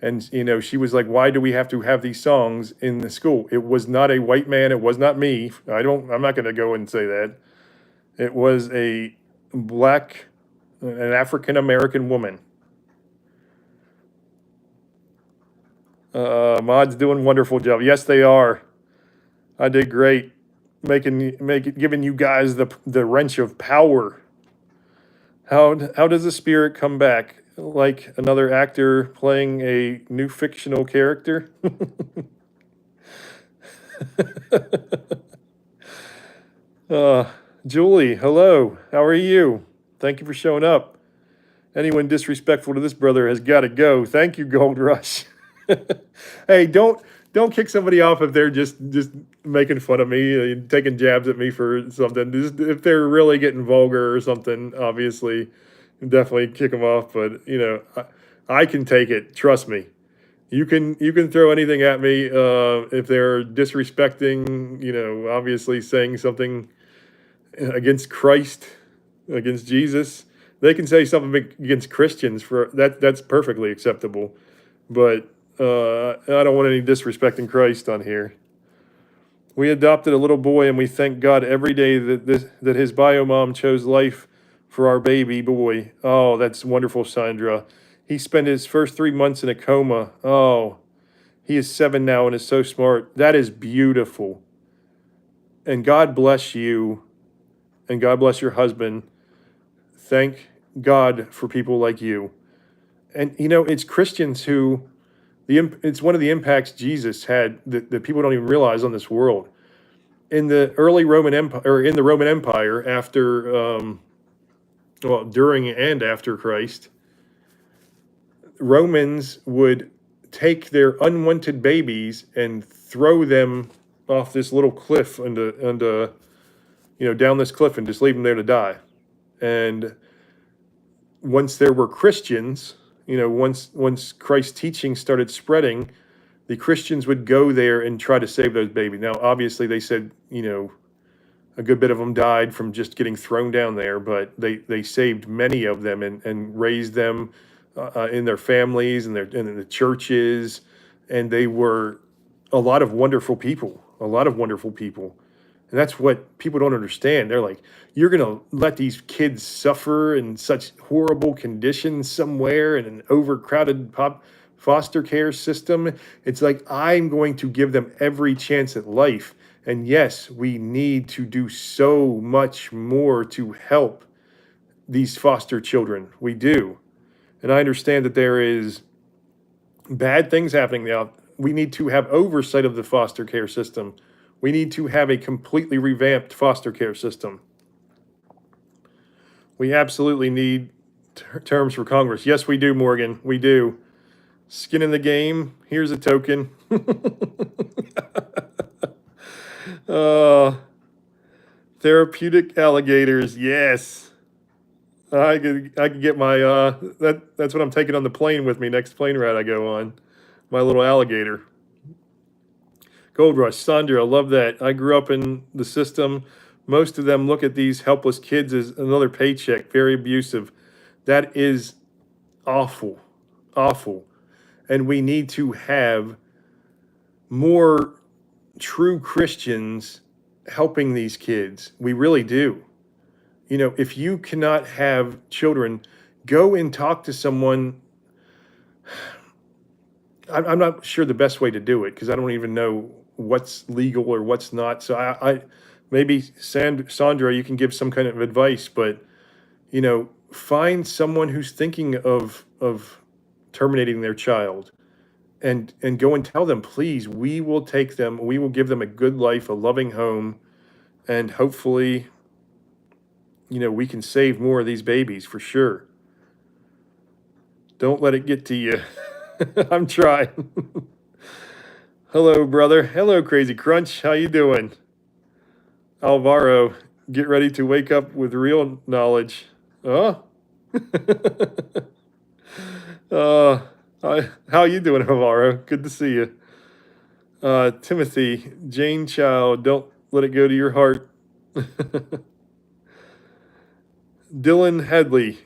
And, she was like, why do we have to have these songs in the school? It was not a white man. It was not me. I'm not going to go and say that. It was an African-American woman. Mod's doing a wonderful job. Yes, they are. I did great. Giving you guys the wrench of power. How does the spirit come back? Like another actor playing a new fictional character? Julie, hello. How are you? Thank you for showing up. Anyone disrespectful to this brother has got to go. Thank you, Gold Rush. Hey, don't kick somebody off if they're just making fun of me, taking jabs at me for something. If they're really getting vulgar or something, obviously, definitely kick them off. But I can take it. Trust me. You can throw anything at me if they're disrespecting. Obviously saying something against Christ, against Jesus. They can say something against Christians for that. That's perfectly acceptable. But I don't want any disrespecting Christ on here. We adopted a little boy, and we thank God every day that his bio mom chose life for our baby boy. Oh, that's wonderful, Sandra. He spent his first 3 months in a coma. Oh, he is 7 now and is so smart. That is beautiful. And God bless you, and God bless your husband. Thank God for people like you. And, it's Christians who... It's one of the impacts Jesus had that people don't even realize on this world. In the early Roman Empire, or in the Roman Empire, after, during and after Christ, Romans would take their unwanted babies and throw them off this little cliff and down this cliff and just leave them there to die. And once there were Christians, once Christ's teaching started spreading, the Christians would go there and try to save those babies. Now, obviously, they said, a good bit of them died from just getting thrown down there, but they saved many of them and raised them in their families and in the churches, and they were a lot of wonderful people. And that's what people don't understand. They're like, you're going to let these kids suffer in such horrible conditions somewhere in an overcrowded foster care system. It's like, I'm going to give them every chance at life. And yes, we need to do so much more to help these foster children. We do. And I understand that there is bad things happening we need to have oversight of the foster care system. We need to have a completely revamped foster care system. We absolutely need terms for Congress. Yes, we do, Morgan. We do. Skin in the game. Here's a token. uh, therapeutic alligators. Yes. I could get my that's what I'm taking on the plane with me next plane ride I go on. My little alligator. Gold Rush, Sandra, I love that. I grew up in the system. Most of them look at these helpless kids as another paycheck, very abusive. That is awful, awful. And we need to have more true Christians helping these kids. We really do. You know, if you cannot have children, go and talk to someone. I'm not sure the best way to do it because I don't even know what's legal or what's not. So I maybe Sandra, you can give some kind of advice, but you know, find someone who's thinking of terminating their child, and go and tell them, please, we will take them, we will give them a good life, a loving home, and hopefully, you know, we can save more of these babies for sure. Don't let it get to you. I'm trying. Hello, brother. Hello, Crazy Crunch. How you doing? Alvaro, get ready to wake up with real knowledge. Oh? How you doing, Alvaro? Good to see you. Timothy, Jane Chow, don't let it go to your heart. Dylan Headley,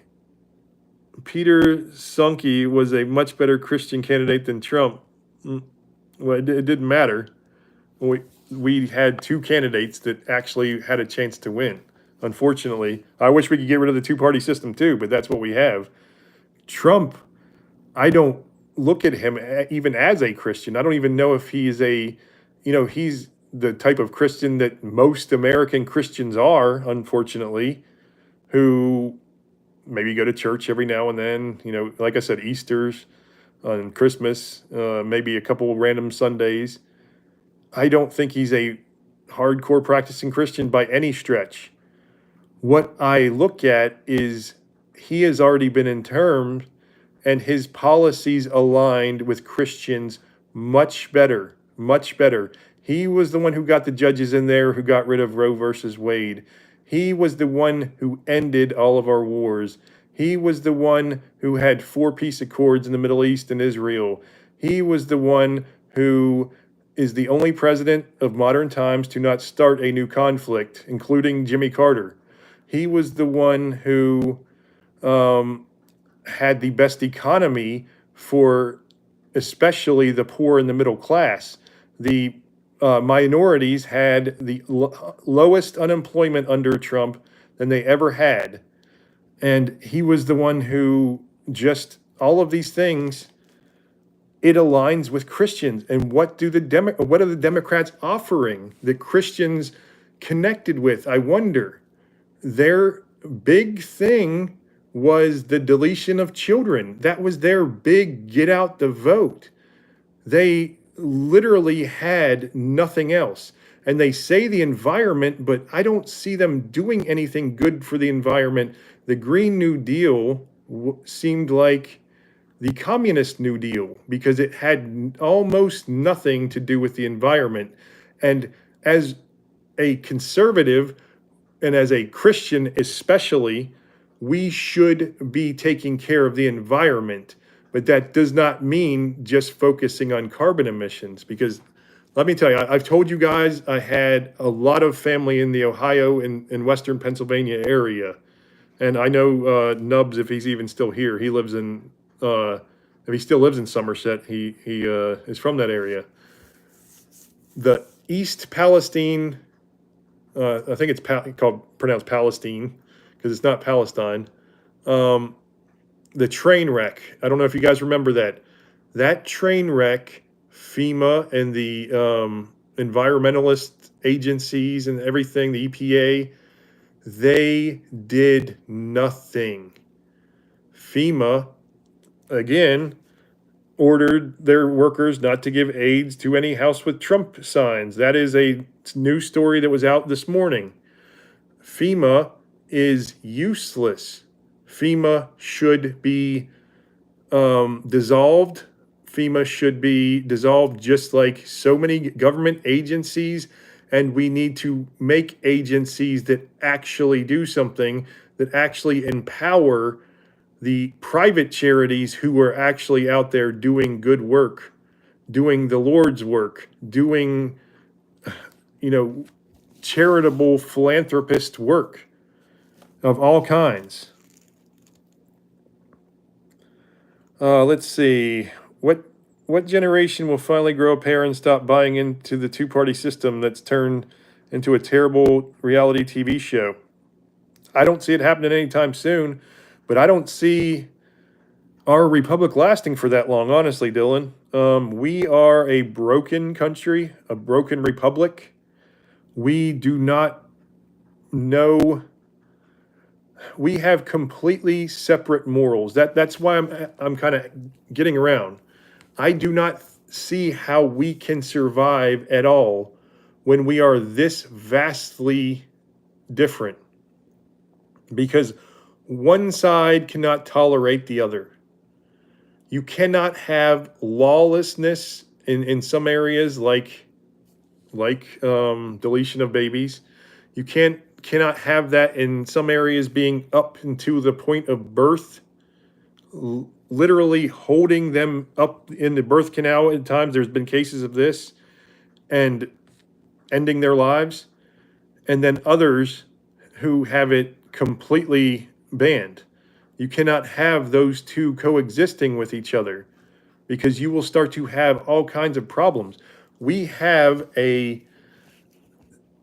Peter Sunke was a much better Christian candidate than Trump. Well, it didn't matter. We had two candidates that actually had a chance to win. Unfortunately, I wish we could get rid of the two-party system too, but that's what we have. Trump, I don't look at him even as a Christian. I don't even know if he is he's the type of Christian that most American Christians are, unfortunately, who maybe go to church every now and then, you know, like I said, Easter's on Christmas, maybe a couple random Sundays. I don't think he's a hardcore practicing Christian by any stretch. What I look at is he has already been in terms and his policies aligned with Christians much better, much better. He was the one who got the judges in there who got rid of Roe versus Wade. He was the one who ended all of our wars. He was the one who had 4 peace accords in the Middle East and Israel. He was the one who is the only president of modern times to not start a new conflict, including Jimmy Carter. He was the one who had the best economy for especially the poor and the middle class. The minorities had the lowest unemployment under Trump than they ever had. And he was the one who just, all of these things, it aligns with Christians. And what are the Democrats offering that Christians connected with? I wonder. Their big thing was the deletion of children. That was their big get out the vote. They literally had nothing else. And they say the environment, but I don't see them doing anything good for the environment. The Green New Deal seemed like the Communist New Deal because it had almost nothing to do with the environment. And as a conservative and as a Christian especially, we should be taking care of the environment. But that does not mean just focusing on carbon emissions, because let me tell you, I've told you guys I had a lot of family in the Ohio and Western Pennsylvania area. And I know Nubs, if he's even still here, he lives in, if he still lives in Somerset, he is from that area. The East Palestine, I think it's pronounced Palestine, because it's not Palestine. The train wreck. I don't know if you guys remember that. That train wreck, FEMA and the environmentalist agencies and everything, the EPA, they did nothing. FEMA, again, ordered their workers not to give aids to any house with Trump signs. That is a news story that was out this morning. FEMA is useless. FEMA should be dissolved. FEMA should be dissolved just like so many government agencies, and we need to make agencies that actually do something, that actually empower the private charities who are actually out there doing good work, doing the Lord's work, doing, charitable philanthropist work of all kinds. Let's see. What generation will finally grow a pair and stop buying into the two-party system that's turned into a terrible reality TV show? I don't see it happening anytime soon, but I don't see our republic lasting for that long, honestly, Dylan. We are a broken country, a broken republic. We do not know. We have completely separate morals. That's why I'm kind of getting around. I do not see how we can survive at all when we are this vastly different, because one side cannot tolerate the other. You cannot have lawlessness in some areas like deletion of babies. You cannot have that in some areas being up into the point of birth, literally holding them up in the birth canal at times. There's been cases of this, and ending their lives. And then others who have it completely banned. You cannot have those two coexisting with each other, because you will start to have all kinds of problems. We have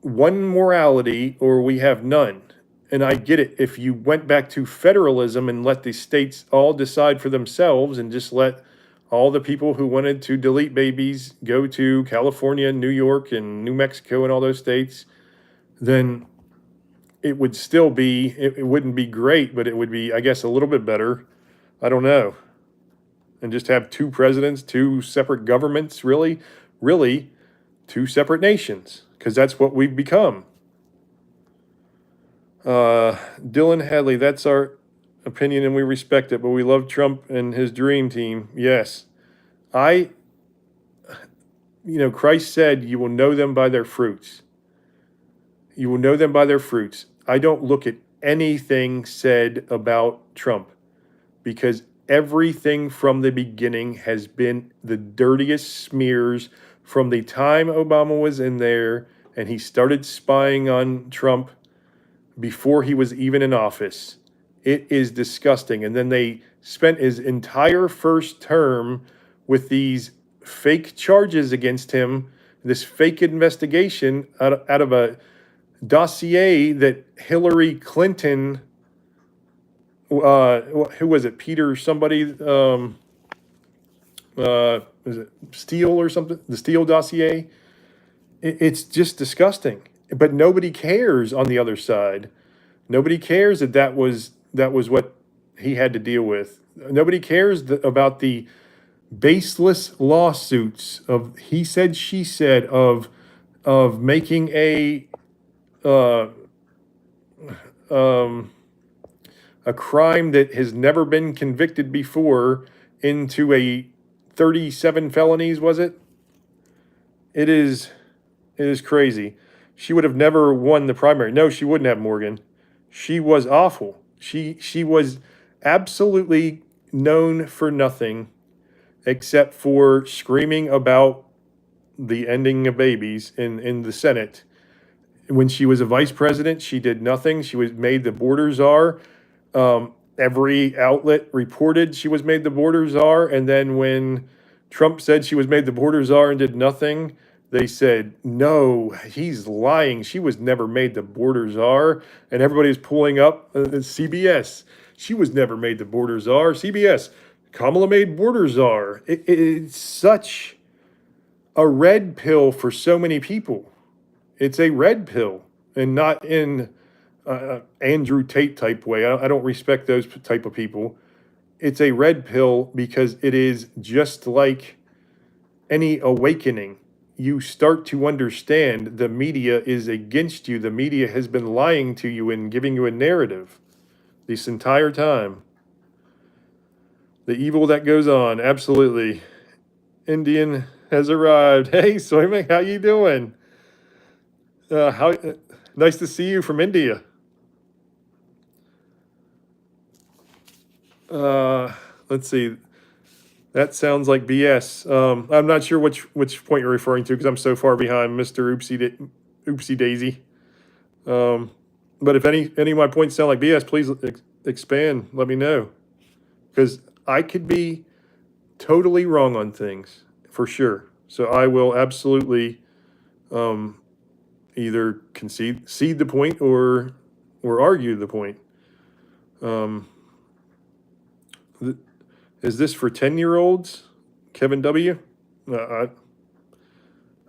one morality, or we have none. And I get it. If you went back to federalism and let the states all decide for themselves and just let all the people who wanted to delete babies go to California, New York, and New Mexico and all those states, then it would still be, it wouldn't be great, but it would be, I guess, a little bit better. I don't know. And just have two presidents, two separate governments, really, two separate nations, because that's what we've become. Dylan Hadley, that's our opinion and we respect it, but we love Trump and his dream team. Yes. Christ said, you will know them by their fruits. You will know them by their fruits. I don't look at anything said about Trump, because everything from the beginning has been the dirtiest smears from the time Obama was in there and he started spying on Trump before he was even in office. It is disgusting. And then they spent his entire first term with these fake charges against him, this fake investigation out of a dossier that Hillary Clinton, who was it, Peter somebody, is it Steele or something? The Steele dossier? It's just disgusting. But nobody cares on the other side. Nobody cares that was what he had to deal with. Nobody cares about the baseless lawsuits of he said, she said, of making a crime that has never been convicted before into a 37 felonies, was it? It is crazy. She would have never won the primary. No, she wouldn't have, Morgan. She was awful. She was absolutely known for nothing except for screaming about the ending of babies in the Senate. When she was a vice president, she did nothing. She was made the border czar. Every outlet reported she was made the border czar. And then when Trump said she was made the border czar and did nothing, they said, no, he's lying. She was never made the border czar. And everybody's pulling up CBS. She was never made the border czar. CBS, Kamala made border czar. It's such a red pill for so many people. It's a red pill, and not in Andrew Tate type way. I don't respect those type of people. it's a red pill because it is just like any awakening. You start to understand the media is against you. The media has been lying to you and giving you a narrative this entire time. The evil that goes on, absolutely. Indian has arrived. Hey, Soyming, how you doing? How nice to see you from India. Let's see. That sounds like BS. I'm not sure which point you're referring to because I'm so far behind, Mister Oopsie Daisy. But if any of my points sound like BS, please expand. Let me know because I could be totally wrong on things for sure. So I will absolutely either concede the point or argue the point. Is this for 10-year-olds, Kevin W? I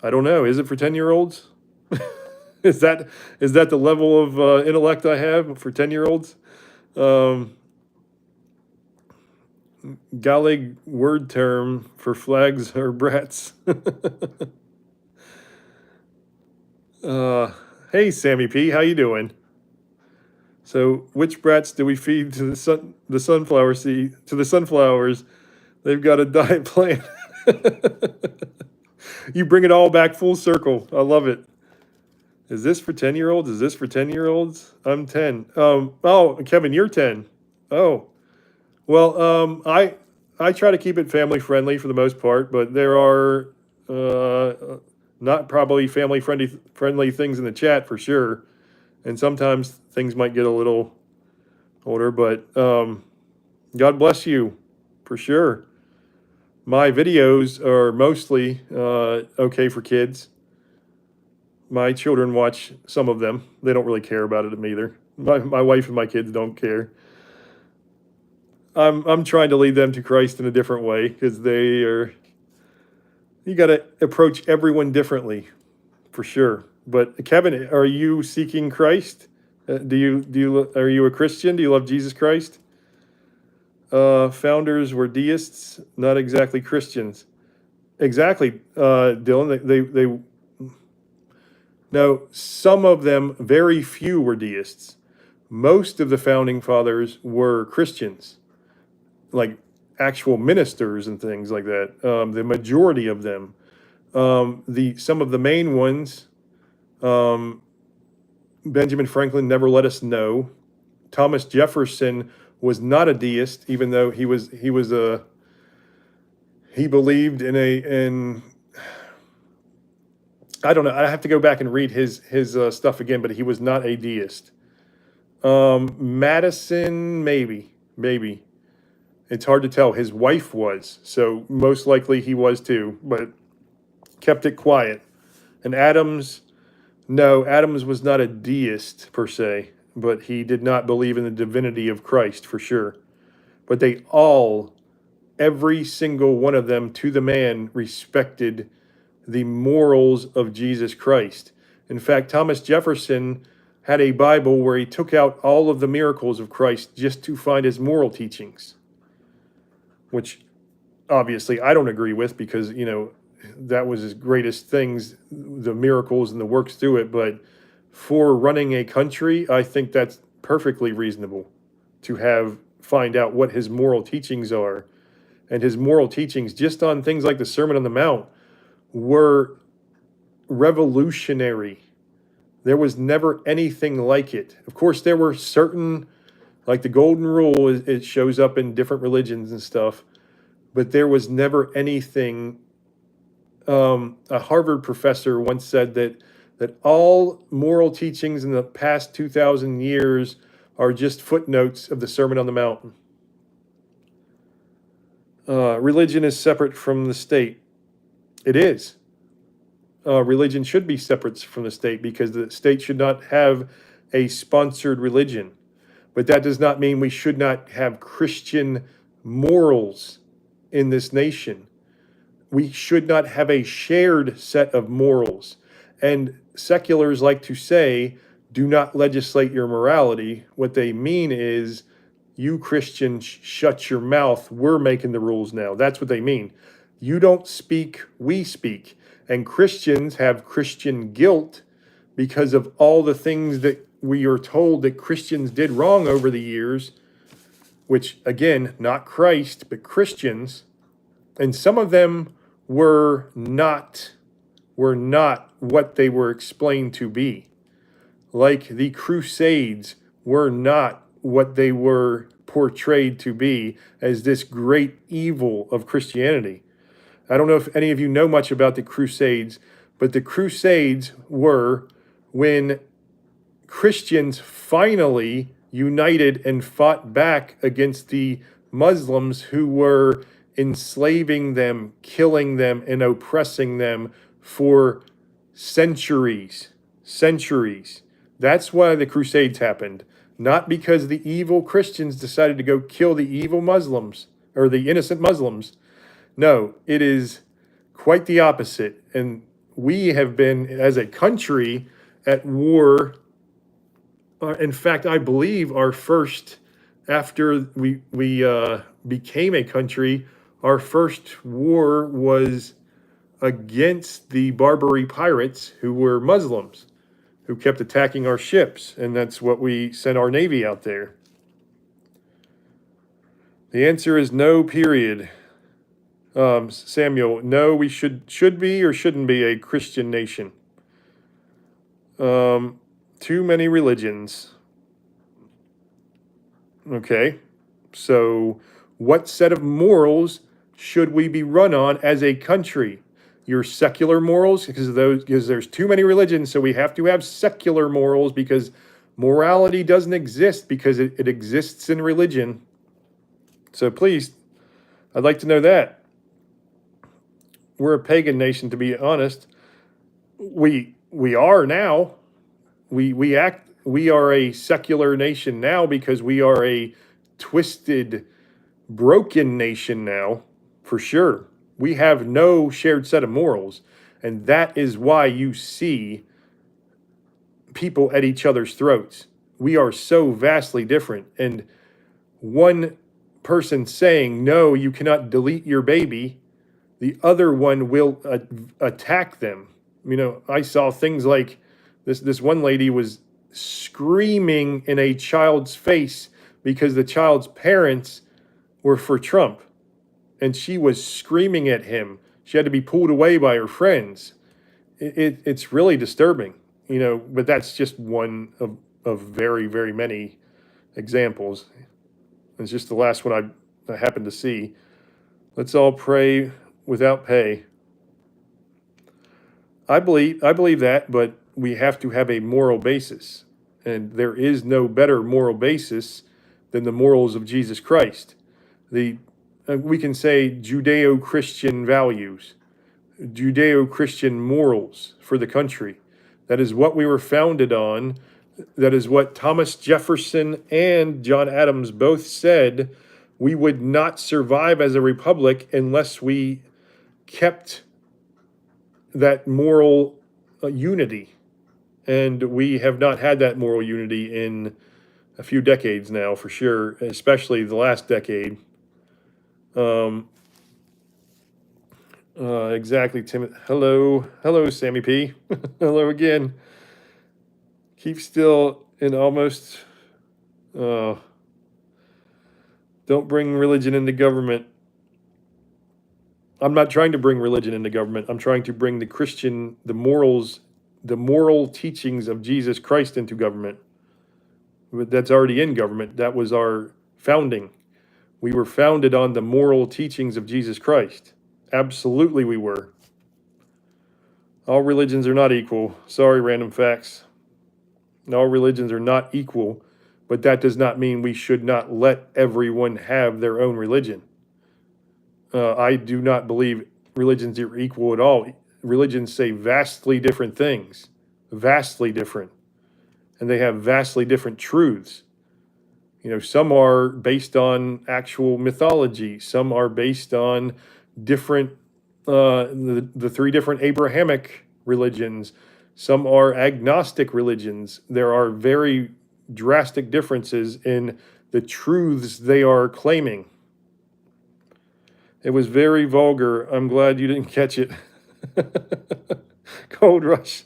don't know. Is it for 10-year-olds? Is that the level of intellect I have for 10-year-olds? Gaelic word term for flags or brats. Hey, Sammy P, how you doing? So, which brats do we feed to the sunflower seed to the sunflowers? They've got a diet plan. You bring it all back full circle. I love it. Is this for 10-year-olds? Is this for 10-year-olds? I'm 10. Oh, Kevin, you're 10. Oh, well, I try to keep it family friendly for the most part, but there are not probably family friendly things in the chat for sure, and sometimes things might get a little older. But God bless you, for sure. My videos are mostly okay for kids. My children watch some of them. They don't really care about it either. My wife and my kids don't care. I'm trying to lead them to Christ in a different way because you got to approach everyone differently, for sure. But Kevin, are you seeking Christ? Are you a Christian? Do you love Jesus Christ? Founders were deists, not exactly Christians. Exactly, Dylan. No, some of them, very few were deists. Most of the founding fathers were Christians, like actual ministers and things like that. The majority of them, some of the main ones, Benjamin Franklin never let us know. Thomas Jefferson was not a deist, even though he believed in I don't know. I have to go back and read his stuff again, but he was not a deist. Madison, maybe. It's hard to tell. His wife was, so most likely he was too, but kept it quiet. And Adams, no, Adams was not a deist per se, but he did not believe in the divinity of Christ for sure. But they all, every single one of them to the man, respected the morals of Jesus Christ. In fact, Thomas Jefferson had a Bible where he took out all of the miracles of Christ just to find his moral teachings, which obviously I don't agree with because, that was his greatest things, the miracles and the works through it. But for running a country, I think that's perfectly reasonable to find out what his moral teachings are. And his moral teachings, just on things like the Sermon on the Mount, were revolutionary. There was never anything like it. Of course, there were certain, like the Golden Rule, it shows up in different religions and stuff, but there was never anything. A Harvard professor once said that all moral teachings in the past 2,000 years are just footnotes of the Sermon on the Mount. Religion is separate from the state. It is. Religion should be separate from the state because the state should not have a sponsored religion. But that does not mean we should not have Christian morals in this nation. We should not have a shared set of morals. And seculars like to say, do not legislate your morality. What they mean is you Christians shut your mouth. We're making the rules now. That's what they mean. You don't speak, we speak. And Christians have Christian guilt because of all the things that we are told that Christians did wrong over the years, which, again, not Christ, but Christians. And some of them were not what they were explained to be. Like the Crusades were not what they were portrayed to be as this great evil of Christianity. I don't know if any of you know much about the Crusades, but the Crusades were when Christians finally united and fought back against the Muslims who were enslaving them, killing them, and oppressing them for centuries. That's why the Crusades happened. Not because the evil Christians decided to go kill the evil Muslims or the innocent Muslims. No, it is quite the opposite. And we have been, as a country, at war. In fact, I believe our first, after we became a country, our first war was against the Barbary pirates who were Muslims, who kept attacking our ships. And that's what we sent our Navy out there. The answer is no, period. Samuel, no, we should be or shouldn't be a Christian nation. Too many religions. Okay, so what set of morals should we be run on as a country? Your secular morals, because there's too many religions, so we have to have secular morals because morality doesn't exist because it exists in religion. So please, I'd like to know that. We're a pagan nation, to be honest. We are now. We are a secular nation now because we are a twisted, broken nation now, for sure. We have no shared set of morals, and that is why you see people at each other's throats. We are so vastly different, and one person saying, no, you cannot delete your baby, the other one will attack them. You know, I saw things like this one lady was screaming in a child's face because the child's parents were for Trump. And she was screaming at him. She had to be pulled away by her friends. It's really disturbing, you know, but that's just one of very, very many examples. It's just the last one I happened to see. Let's all pray without pay. I believe that, but we have to have a moral basis. And there is no better moral basis than the morals of Jesus Christ. We can say Judeo-Christian values, Judeo-Christian morals for the country. That is what we were founded on. That is what Thomas Jefferson and John Adams both said. We would not survive as a republic unless we kept that moral unity. And we have not had that moral unity in a few decades now, for sure, especially the last decade. Exactly, Tim. Hello, Sammy P. Hello again. Keep still and almost. Don't bring religion into government. I'm not trying to bring religion into government. I'm trying to bring the moral teachings of Jesus Christ into government. That's already in government. That was our founding. We were founded on the moral teachings of Jesus Christ. Absolutely we were. All religions are not equal. Sorry, random facts. All religions are not equal, but that does not mean we should not let everyone have their own religion. I do not believe religions are equal at all. Religions say vastly different things, vastly different, and they have vastly different truths. You know, some are based on actual mythology. Some are based on different, the three different Abrahamic religions. Some are agnostic religions. There are very drastic differences in the truths they are claiming. It was very vulgar. I'm glad you didn't catch it. Gold Rush.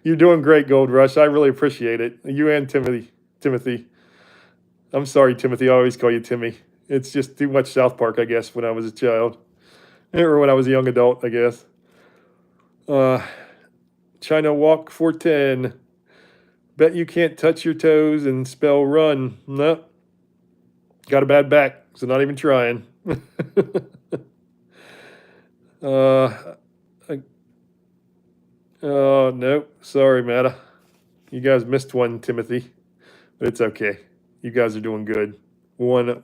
You're doing great, Gold Rush. I really appreciate it. You and Timothy. Timothy. I'm sorry, Timothy. I always call you Timmy. It's just too much South Park, I guess, when I was a child. Or when I was a young adult, I guess. China Walk 410. Bet you can't touch your toes and spell run. Nope. Got a bad back, so not even trying. Nope. Sorry, Matta. You guys missed one, Timothy. But it's okay. You guys are doing good. One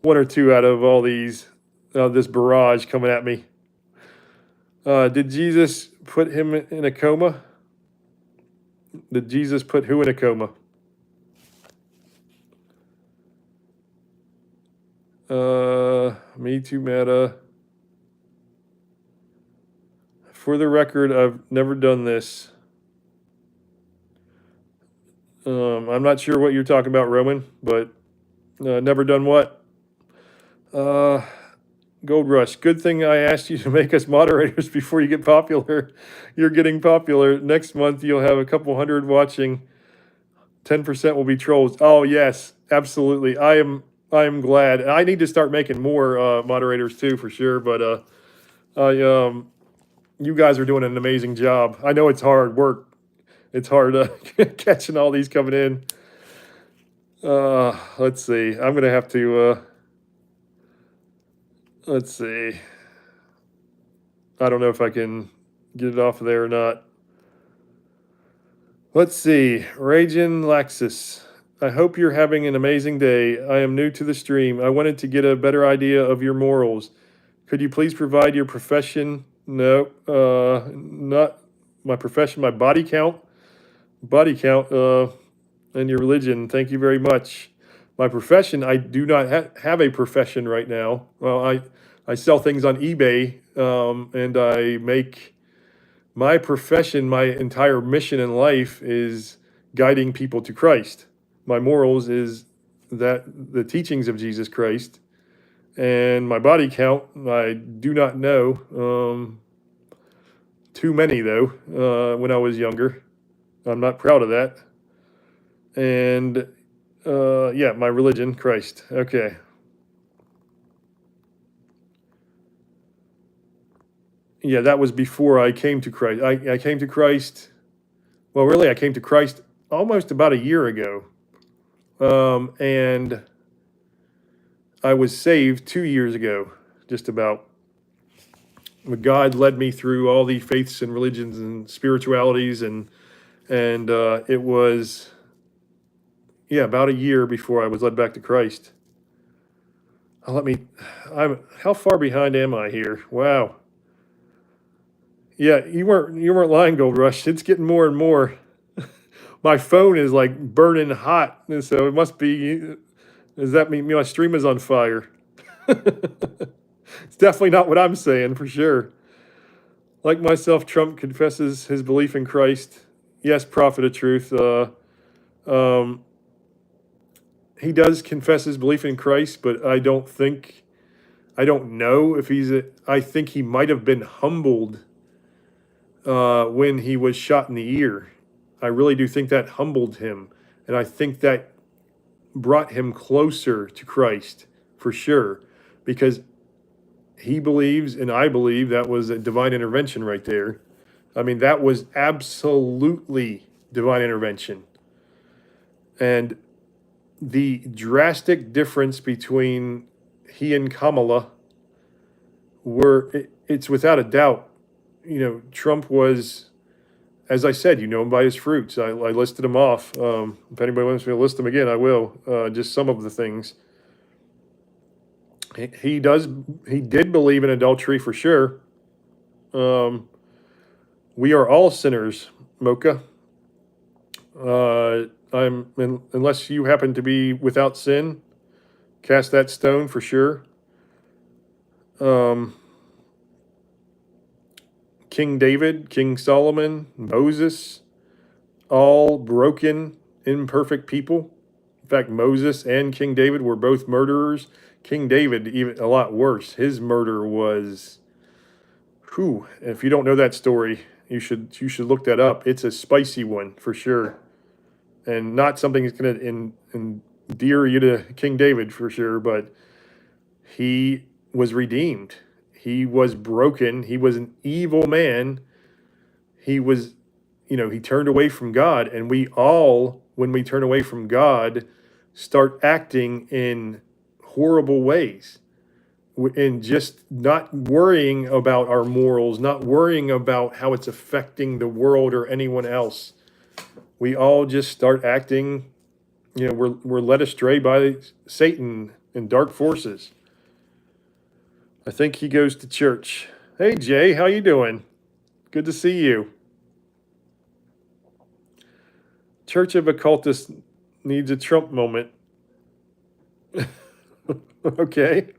or two out of all these, this barrage coming at me. Did Jesus put him in a coma? Did Jesus put who in a coma? Me too, Matta. For the record, I've never done this. I'm not sure what you're talking about, Roman, but never done what? Gold Rush. Good thing I asked you to make us moderators before you get popular. You're getting popular. Next month, you'll have a couple hundred watching. 10% will be trolls. Oh, yes, absolutely. I am glad. I need to start making more moderators too, for sure. But you guys are doing an amazing job. I know it's hard work. It's hard catching all these coming in. Let's see. I'm gonna have to. Let's see. I don't know if I can get it off of there or not. Let's see. Ragin Laxus. I hope you're having an amazing day. I am new to the stream. I wanted to get a better idea of your morals. Could you please provide your profession? No, not my profession, my body count. Body count, and your religion. Thank you very much. My profession, I do not have a profession right now. Well, I sell things on eBay, and I make my profession, my entire mission in life is guiding people to Christ. My morals is that the teachings of Jesus Christ, and my body count, I do not know. Too many though, when I was younger. I'm not proud of that. And yeah, my religion, Christ. Okay. Yeah, that was before I came to Christ. I came to Christ. Well, really, I came to Christ almost about a year ago. And I was saved 2 years ago, just about. God led me through all the faiths and religions and spiritualities, and it was, yeah, about a year before I was led back to Christ. How far behind am I here? Wow. Yeah, you weren't lying, Gold Rush. It's getting more and more. My phone is like burning hot, and so it must be. Does that mean my stream is on fire? It's definitely not what I'm saying, for sure. Like myself, Trump confesses his belief in Christ. Yes, prophet of truth. He does confess his belief in Christ, but I don't know if I think he might have been humbled when he was shot in the ear. I really do think that humbled him, and I think that brought him closer to Christ, for sure, because he believes, and I believe, that was a divine intervention right there. I mean, that was absolutely divine intervention. And the drastic difference between he and Kamala it's without a doubt. Trump was, as I said, him by his fruits. I listed him off. If anybody wants me to list them again, I will. Just some of the things. He did believe in adultery, for sure. We are all sinners, Mocha. Unless you happen to be without sin, cast that stone, for sure. King David, King Solomon, Moses, all broken, imperfect people, fact, Moses and King David were both murderers. King David, even a lot worse. His murder was, whew, if you don't know that story, you should look that up. It's a spicy one for sure, and not something that's going to endear you to King David for sure. But he was redeemed. He was broken. He was an evil man. He was, he turned away from God, and we all, when we turn away from God, start acting in horrible ways, and just not worrying about our morals, not worrying about how it's affecting the world or anyone else. We all just start acting, we're led astray by Satan and dark forces. I think he goes to church. Hey Jay, how you doing? Good to see you. Church of Occultists needs a Trump moment. Okay.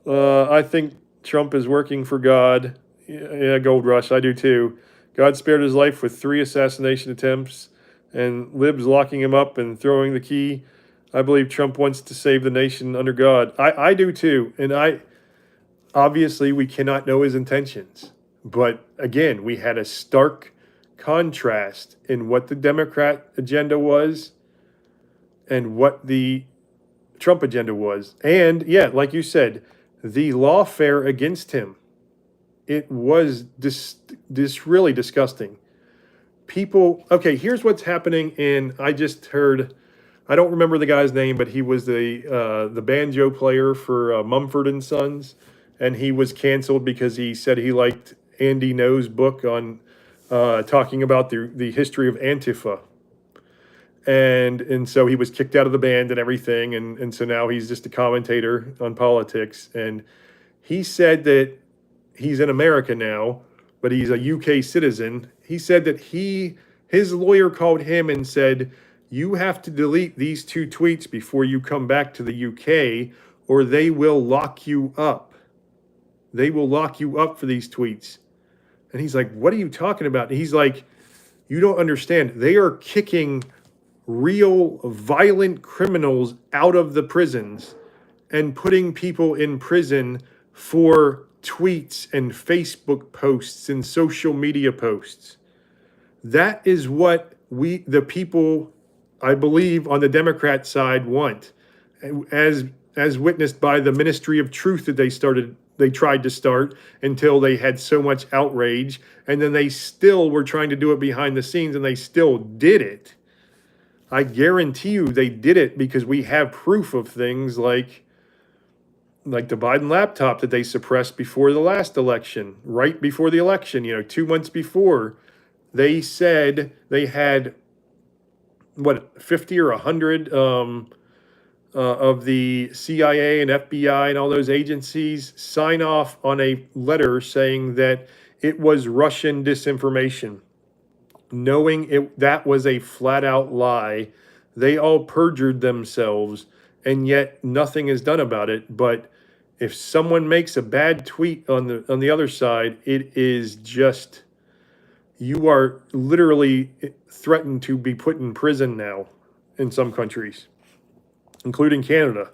I think Trump is working for God. Yeah, Gold Rush, I do too. God spared his life with 3 assassination attempts and libs locking him up and throwing the key. I believe Trump wants to save the nation under God. I do too. And obviously we cannot know his intentions. But again, we had a stark contrast in what the Democrat agenda was and what the Trump agenda was. And yeah, like you said, the lawfare against him. It was really disgusting. People, okay, here's what's happening I just heard, I don't remember the guy's name, but he was the banjo player for Mumford and Sons, and he was canceled because he said he liked Andy No's book on talking about the history of Antifa. And so he was kicked out of the band and everything, and so now he's just a commentator on politics. And he said that he's in America now, but he's a UK citizen. He said that his lawyer called him and said, you have to delete these 2 tweets before you come back to the UK, or they will lock you up. They will lock you up for these tweets. And he's like, what are you talking about? And he's like, you don't understand. They are kicking real violent criminals out of the prisons and putting people in prison for tweets and Facebook posts and social media posts. That is what the people, I believe, on the Democrat side want, as witnessed by the Ministry of Truth that they tried to start until they had so much outrage, and then they still were trying to do it behind the scenes, and they still did it. I guarantee you they did it because we have proof of things like the Biden laptop that they suppressed before the last election, right before the election, 2 months before. They said they had, 50 or 100 of the CIA and FBI and all those agencies sign off on a letter saying that it was Russian disinformation. Knowing that was a flat out lie. They all perjured themselves, and yet nothing is done about it. But if someone makes a bad tweet on the other side, it is just, you are literally threatened to be put in prison now in some countries, including Canada.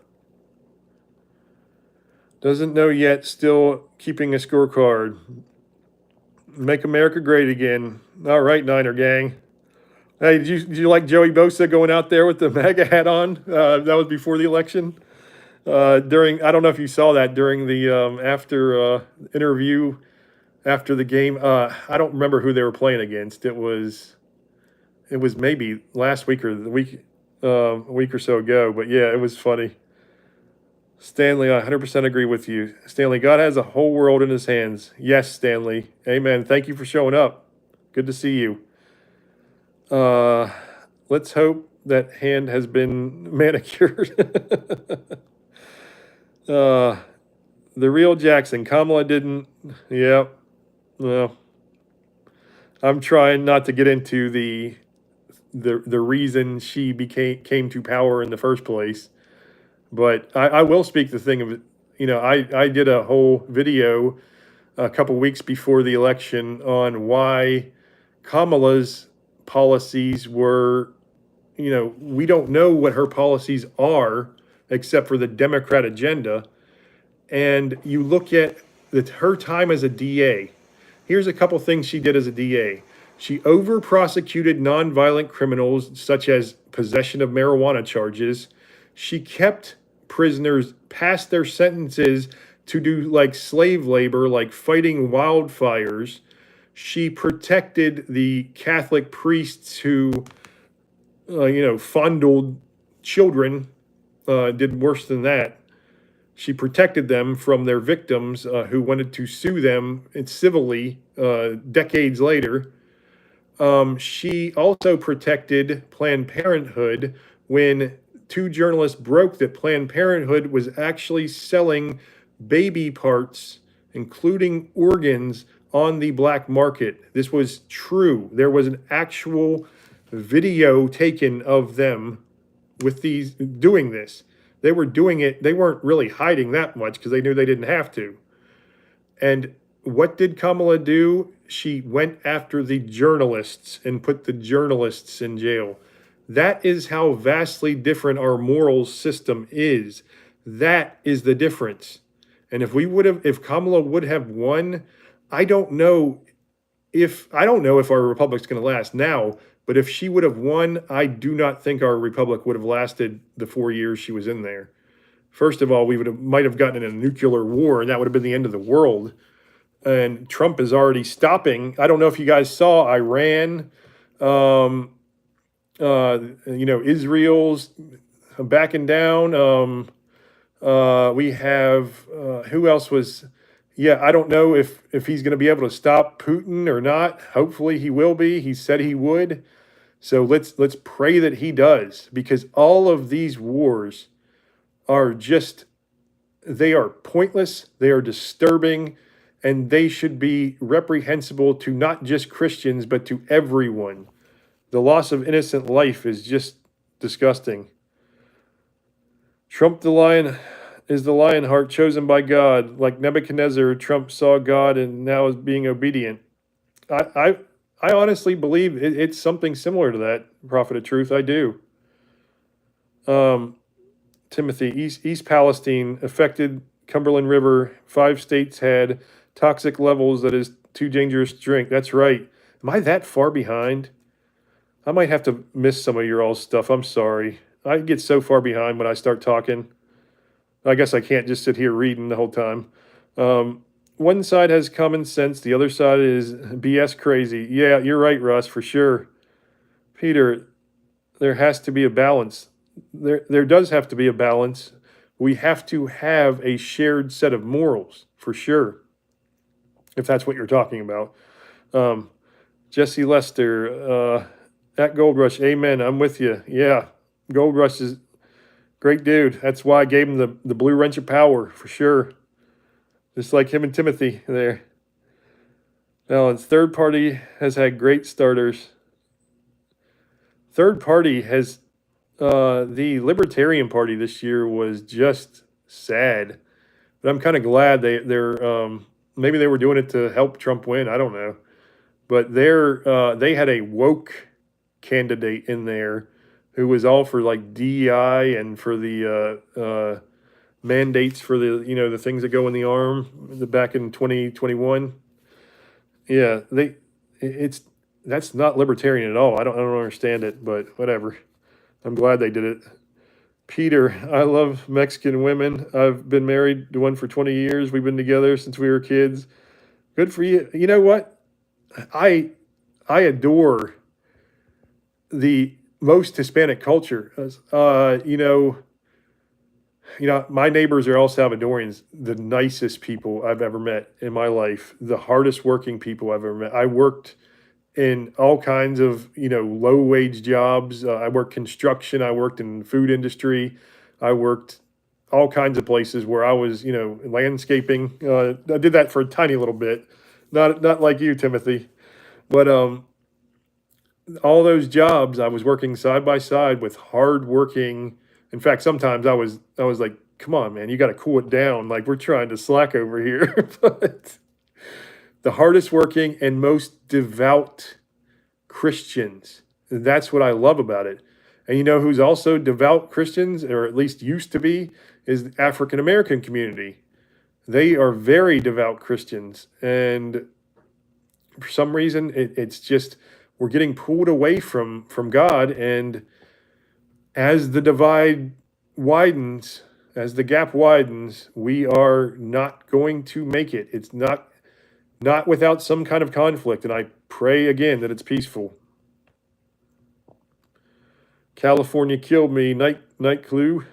Doesn't know yet, still keeping a scorecard. Make America great again. All right, Niner gang. Hey, did you like Joey Bosa going out there with the MAGA hat on? That was before the election. I don't know if you saw that during the after interview after the game. I don't remember who they were playing against. It was maybe last week or a week or so ago. But yeah, it was funny. Stanley, I 100% agree with you. Stanley, God has a whole world in his hands. Yes, Stanley. Amen. Thank you for showing up. Good to see you. Let's hope that hand has been manicured. The real Jackson. Kamala didn't. Yeah. Well, I'm trying not to get into the reason she came to power in the first place. But I will speak the thing of, I did a whole video a couple weeks before the election on why Kamala's policies were, we don't know what her policies are except for the Democrat agenda. And you look at her time as a DA. Here's a couple things she did as a DA. She over prosecuted nonviolent criminals, such as possession of marijuana charges. She kept prisoners past their sentences to do like slave labor, like fighting wildfires. She protected the Catholic priests who, fondled children, did worse than that. She protected them from their victims who wanted to sue them civilly decades later. She also protected Planned Parenthood when two journalists broke that Planned Parenthood was actually selling baby parts, including organs, on the black market. This was true. There was an actual video taken of them with these doing this. They were doing it. They weren't really hiding that much because they knew they didn't have to. And what did Kamala do? She went after the journalists and put the journalists in jail. That is how vastly different our moral system is. That is the difference. And if Kamala would have won, I don't know if our republic's going to last now, but if she would have won, I do not think our republic would have lasted the 4 years she was in there. First of all, we might have gotten in a nuclear war, and that would have been the end of the world. And Trump is already stopping. I don't know if you guys saw Iran, Israel's backing down. We have who else was? Yeah, I don't know if he's going to be able to stop Putin or not. Hopefully he will be. He said he would. So let's pray that he does, because all of these wars are they are pointless, they are disturbing, and they should be reprehensible to not just Christians, but to everyone. The loss of innocent life is just disgusting. Trump is the lion heart chosen by God. Like Nebuchadnezzar, Trump saw God and now is being obedient. I honestly believe it's something similar to that, Prophet of Truth. I do. Timothy, East Palestine affected Cumberland River. 5 states had toxic levels that is too dangerous to drink. That's right. Am I that far behind? I might have to miss some of your all stuff. I'm sorry. I get so far behind when I start talking. I guess I can't just sit here reading the whole time. One side has common sense. The other side is BS crazy. Yeah, you're right, Russ, for sure. Peter, there has to be a balance. There does have to be a balance. We have to have a shared set of morals, for sure, if that's what you're talking about. Jesse Lester, at Gold Rush, amen, I'm with you. Yeah, Gold Rush is great dude. That's why I gave him the blue wrench of power, for sure. Just like him and Timothy there. Balance. Third party has had great starters. Third party has, the Libertarian Party this year was just sad. But I'm kind of glad they're maybe they were doing it to help Trump win. I don't know. But they had a woke candidate in there who was all for like DEI and for the mandates for the things that go in the arm back in 2021. Yeah, that's not libertarian at all. I don't understand it, but whatever. I'm glad they did it. Peter, I love Mexican women. I've been married to one for 20 years. We've been together since we were kids. Good for you. You know what? I adore the most Hispanic culture. My neighbors are all Salvadorians, the nicest people I've ever met in my life, the hardest working people I've ever met. I worked in all kinds of, low wage jobs. I worked construction. I worked in food industry. I worked all kinds of places where I was, landscaping. I did that for a tiny little bit, not like you, Timothy, but all those jobs I was working side by side with hardworking. In fact, sometimes I was like, come on, man, you got to cool it down. Like, we're trying to slack over here. But the hardest working and most devout Christians. That's what I love about it. And you know who's also devout Christians, or at least used to be, is the African American community. They are very devout Christians. And for some reason, it's just, we're getting pulled away from God. And as the divide widens, as the gap widens, we are not going to make it. It's not without some kind of conflict. And I pray again that it's peaceful. California killed me. Night clue.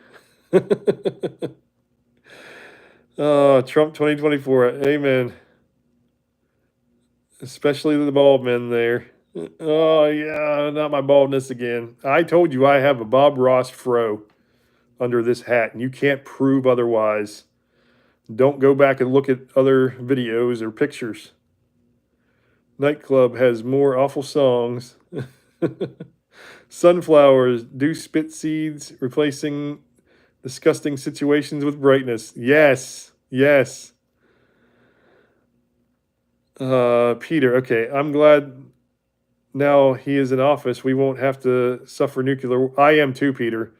Trump 2024. Amen. Especially the bald men there. Oh yeah, not my baldness again. I told you I have a Bob Ross fro under this hat, and you can't prove otherwise. Don't go back and look at other videos or pictures. Nightclub has more awful songs. Sunflowers do spit seeds, replacing disgusting situations with brightness. Yes, yes. Peter, okay, I'm glad now he is in office. We won't have to suffer nuclear. I am too, Peter.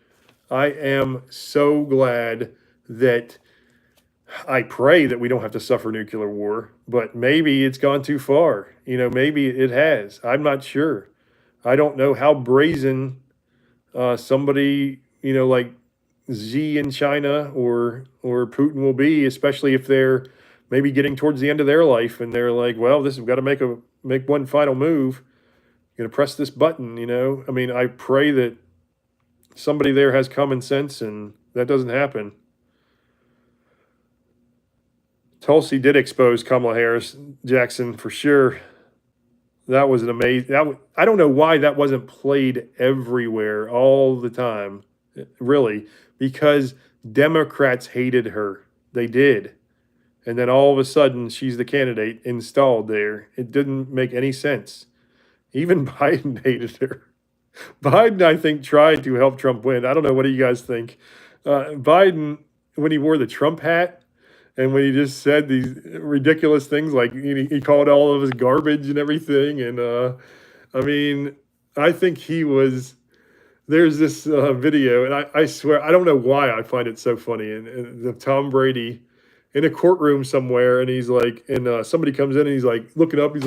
I am so glad that I pray that we don't have to suffer nuclear war, but maybe it's gone too far. You know, maybe it has. I'm not sure. I don't know how brazen somebody, you know, like Xi in China or Putin will be, especially if they're maybe getting towards the end of their life and they're like, well, we've got to make one final move. Going to press this button, you know. I mean, I pray that somebody there has common sense and that doesn't happen. Tulsi did expose Kamala Harris, Jackson, for sure. That was an amazing. I don't know why that wasn't played everywhere all the time, really, because Democrats hated her. They did. And then all of a sudden, she's the candidate installed there. It didn't make any sense. Even Biden hated her. Biden, I think, tried to help Trump win. I don't know. What do you guys think? Biden, when he wore the Trump hat and when he just said these ridiculous things, like he called all of us garbage and everything. And I mean, I think he was. There's this video, and I swear, I don't know why I find it so funny. And the Tom Brady in a courtroom somewhere, and he's like, and somebody comes in and he's like looking up, he's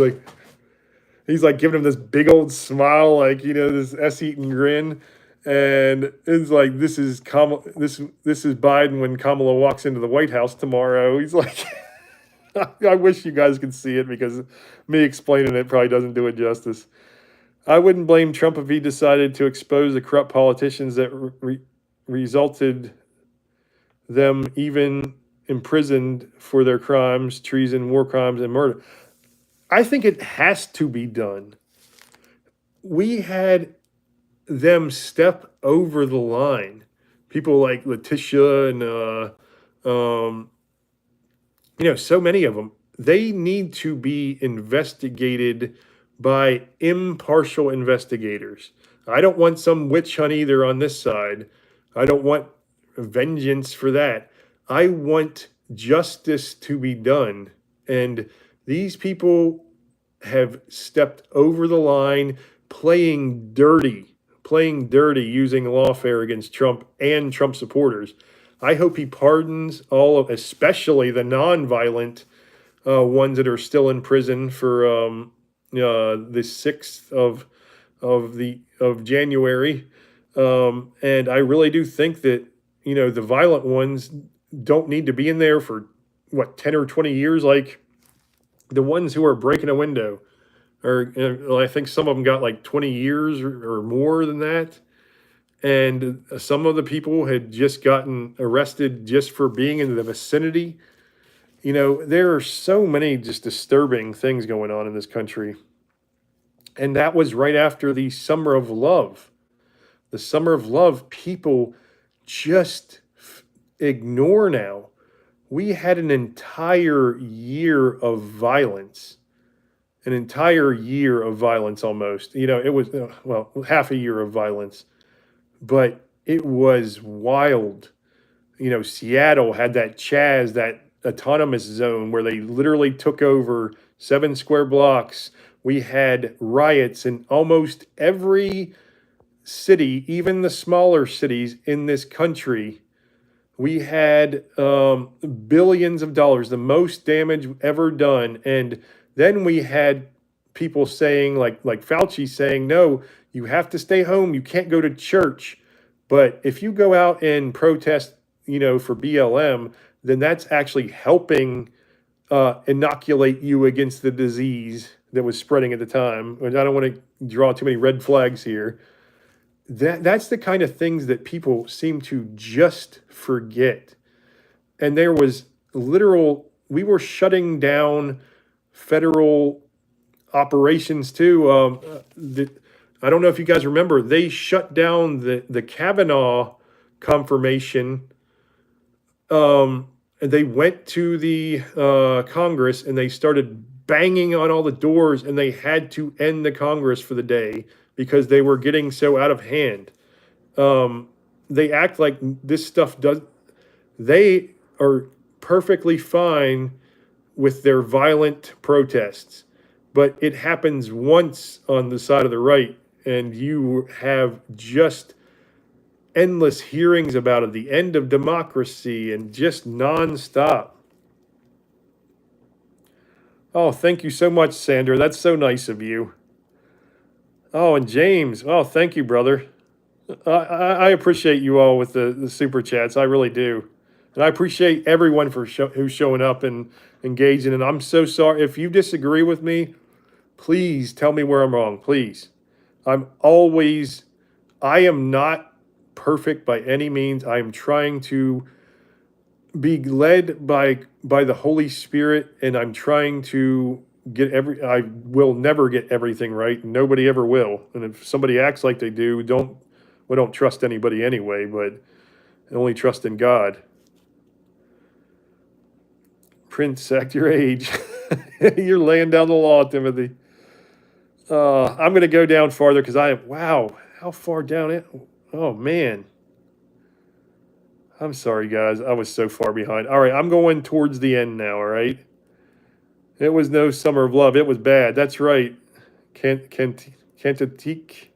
like giving him this big old smile, like, you know, this S-eating grin. And it's like, this is Biden when Kamala walks into the White House tomorrow. He's like, I wish you guys could see it because me explaining it probably doesn't do it justice. I wouldn't blame Trump if he decided to expose the corrupt politicians that resulted them even imprisoned for their crimes, treason, war crimes, and murder. I think it has to be done. We had them step over the line. People like Letitia and, you know, so many of them. They need to be investigated by impartial investigators. I don't want some witch hunt either on this side. I don't want vengeance for that. I want justice to be done. And these people have stepped over the line, playing dirty using lawfare against Trump and Trump supporters. I hope he pardons especially the nonviolent ones that are still in prison for the 6th of January. And I really do think that, you know, the violent ones don't need to be in there for 10 or 20 years, like the ones who are breaking a window. Or I think some of them got like 20 years or more than that. And some of the people had just gotten arrested just for being in the vicinity. You know, there are so many just disturbing things going on in this country. And that was right after the Summer of Love. The Summer of Love, people just ignore now. We had an entire year of violence. An entire year of violence almost. You know, it was, half a year of violence. But it was wild. You know, Seattle had that Chaz, that autonomous zone where they literally took over 7 square blocks. We had riots in almost every city, even the smaller cities in this country, we had billions of dollars, the most damage ever done. And then we had people saying, like Fauci saying, no, you have to stay home. You can't go to church. But if you go out and protest, for BLM, then that's actually helping inoculate you against the disease that was spreading at the time. And I don't want to draw too many red flags here. That's the kind of things that people seem to just forget. And there was we were shutting down federal operations too. I don't know if you guys remember, they shut down the Kavanaugh confirmation. And they went to the Congress and they started banging on all the doors, and they had to end the Congress for the day because they were getting so out of hand. They act like this stuff they are perfectly fine with their violent protests, but it happens once on the side of the right, and you have just endless hearings about it, the end of democracy, and just nonstop. Oh, thank you so much, Sandra. That's so nice of you. Oh, and James. Oh, thank you, brother. I appreciate you all with the super chats. I really do. And I appreciate everyone who's showing up and engaging. And I'm so sorry. If you disagree with me, please tell me where I'm wrong. Please. I am not perfect by any means. I am trying to be led by the Holy Spirit, and I'm trying to I will never get everything right. Nobody ever will. And if somebody acts like they do, we don't trust anybody anyway, but only trust in God. Prince, act your age. You're laying down the law, Timothy. I'm going to go down farther because wow, how far down it? Oh, man. I'm sorry, guys. I was so far behind. All right, I'm going towards the end now, all right? It was no summer of love. It was bad. That's right. Cantatique?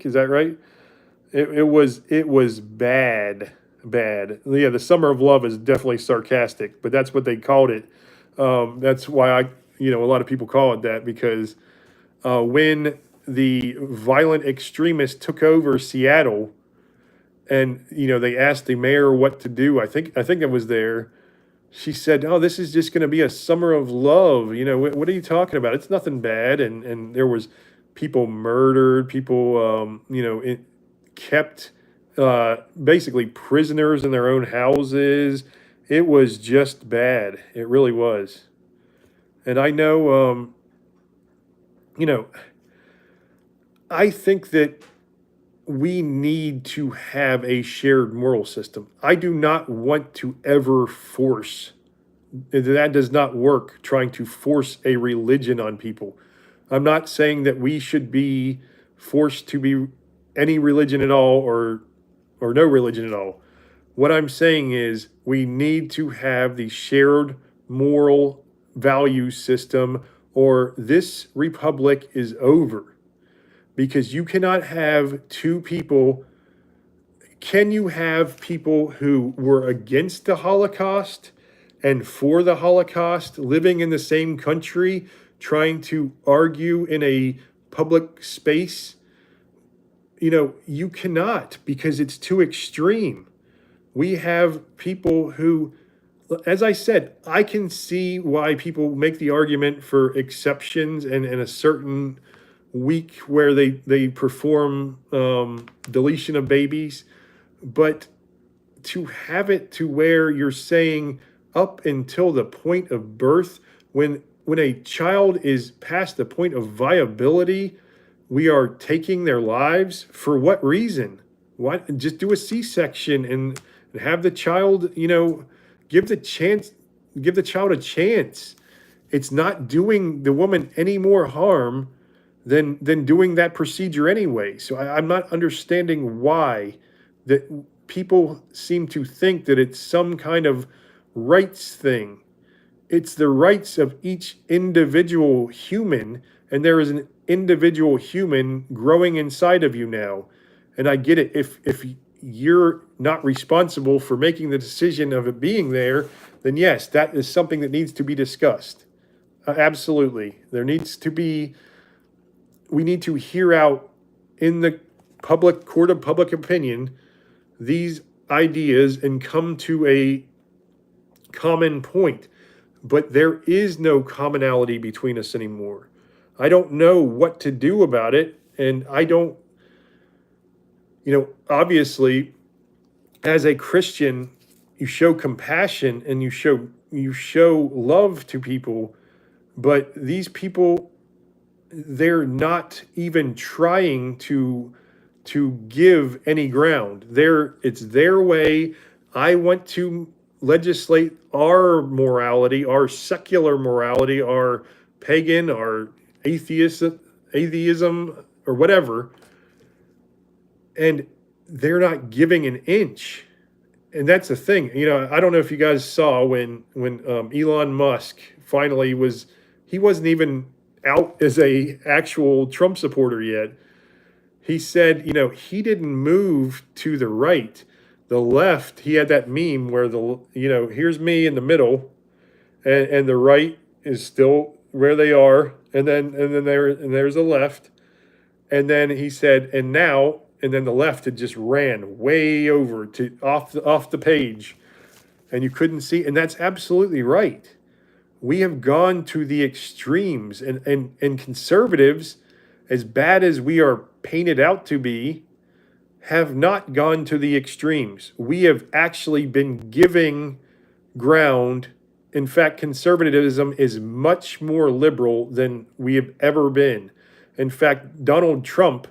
Is that right? It was bad. Bad. Yeah, the summer of love is definitely sarcastic, but that's what they called it. That's why a lot of people call it that, because when the violent extremists took over Seattle, and they asked the mayor what to do. I think it was there. She said, "Oh, this is just going to be a summer of love. What are you talking about? It's nothing bad." And there was people murdered, people kept basically prisoners in their own houses. It was just bad. It really was. And I know, I think that we need to have a shared moral system. I do not want to ever force, that does not work, trying to force a religion on people. I'm not saying that we should be forced to be any religion at all, or no religion at all. What I'm saying is we need to have the shared moral value system, or this republic is over. Because you cannot have two people. Can you have people who were against the Holocaust and for the Holocaust living in the same country, trying to argue in a public space? You cannot, because it's too extreme. We have people who, as I said, I can see why people make the argument for exceptions and a certain week where they perform deletion of babies, but to have it to where you're saying up until the point of birth, when a child is past the point of viability, we are taking their lives. For what reason? What? Just do a C-section and have the child, give the child a chance. It's not doing the woman any more harm than doing that procedure anyway. So I'm not understanding why that people seem to think that it's some kind of rights thing. It's the rights of each individual human, and there is an individual human growing inside of you now. And I get it. If you're not responsible for making the decision of it being there, then yes, that is something that needs to be discussed. Absolutely. We need to hear out in the public court of public opinion these ideas and come to a common point. But there is no commonality between us anymore. I don't know what to do about it. And I don't, obviously, as a Christian, you show compassion and you show love to people, but these people, they're not even trying to give any ground. It's their way. I want to legislate our morality, our secular morality, our pagan, our atheism, or whatever, and they're not giving an inch. And that's the thing. I don't know if you guys saw when Elon Musk finally he wasn't even out as a actual Trump supporter yet. He said, he didn't move to the right. The left, he had that meme where here's me in the middle, and the right is still where they are, and then there's the left. And then he said, and then the left had just ran way over to off the page, and you couldn't see. And that's absolutely right. We have gone to the extremes, and conservatives, as bad as we are painted out to be, have not gone to the extremes. We have actually been giving ground. In fact, conservatism is much more liberal than we have ever been. In fact, Donald Trump,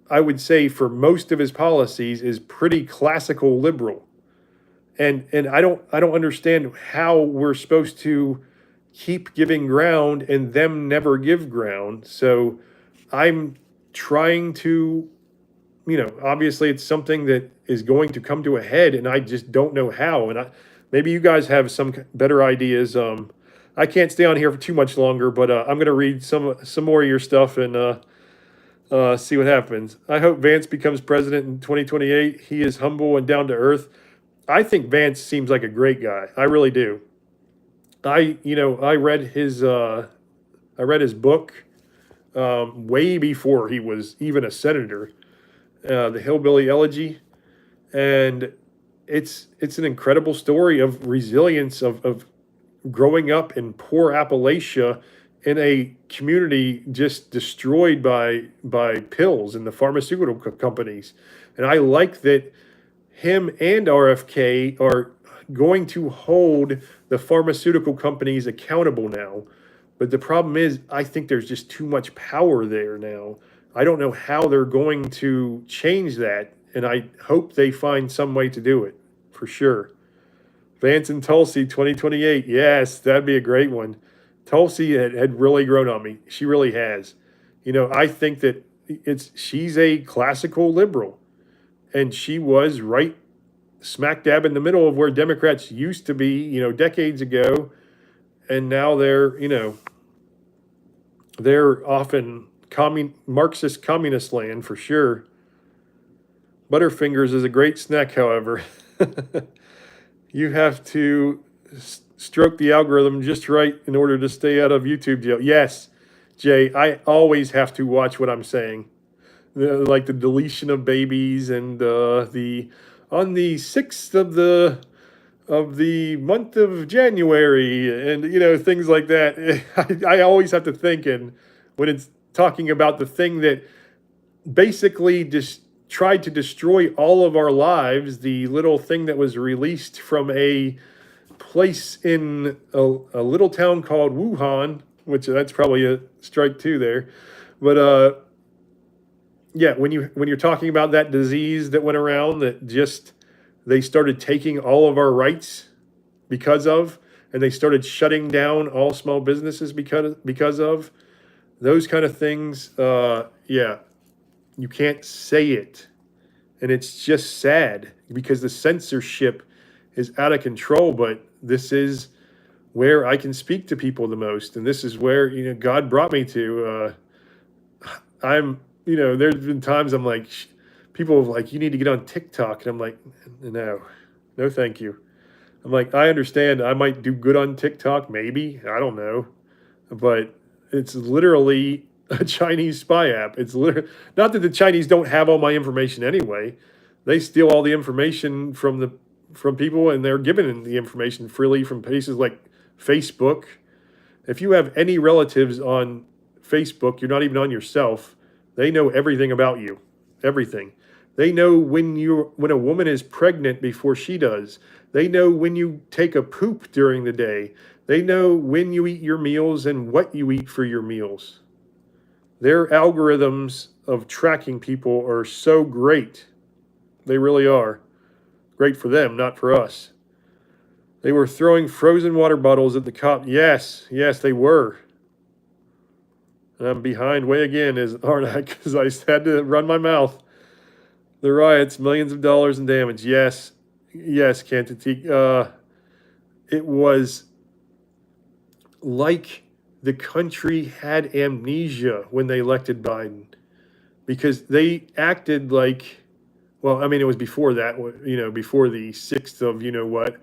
I would say for most of his policies, is pretty classical liberal. And I don't understand how we're supposed to keep giving ground and them never give ground. So I'm trying to, obviously it's something that is going to come to a head, and I just don't know how. And maybe you guys have some better ideas. I can't stay on here for too much longer, but I'm going to read some more of your stuff and see what happens. I hope Vance becomes president in 2028. He is humble and down to earth. I think Vance seems like a great guy. I really do. I read his book way before he was even a senator, the Hillbilly Elegy, and it's an incredible story of resilience of growing up in poor Appalachia in a community just destroyed by pills and the pharmaceutical companies. And I like that him and RFK are going to hold the pharmaceutical companies accountable now. But the problem is, I think there's just too much power there now. I don't know how they're going to change that, and I hope they find some way to do it, for sure. Vance and Tulsi, 2028. Yes, that'd be a great one. Tulsi had really grown on me. She really has. I think that she's a classical liberal, and she was right smack dab in the middle of where Democrats used to be, decades ago, and now they're off in Marxist communist land for sure. Butterfingers is a great snack, however. You have to stroke the algorithm just right in order to stay out of YouTube jail. Yes, Jay, I always have to watch what I'm saying. Like the deletion of babies and on the 6th of the month of January, and things like that. I always have to think, and when it's talking about the thing that basically just tried to destroy all of our lives, the little thing that was released from a place in a little town called Wuhan, which that's probably a strike two there, but yeah, when you're talking about that disease that went around that just they started taking all of our rights and they started shutting down all small businesses because of those kind of things. Yeah, you can't say it, and it's just sad because the censorship is out of control. But this is where I can speak to people the most, and this is where God brought me to. there's been times I'm like, people are like, you need to get on TikTok. And I'm like, no, no, thank you. I'm like, I understand I might do good on TikTok, maybe. I don't know. But it's literally a Chinese spy app. It's literally, not that the Chinese don't have all my information anyway. They steal all the information from people, and they're giving the information freely from places like Facebook. If you have any relatives on Facebook, you're not even on yourself. They know everything about you, everything. They know when a woman is pregnant before she does. They know when you take a poop during the day. They know when you eat your meals and what you eat for your meals. Their algorithms of tracking people are so great. They really are. Great for them, not for us. They were throwing frozen water bottles at the cop. Yes, they were. And I'm behind way again, aren't I? Because I had to run my mouth. The riots, millions of dollars in damage. Yes, Kansas. It was like the country had amnesia when they elected Biden, because they acted like, well, I mean, it was before that, before the 6th of what,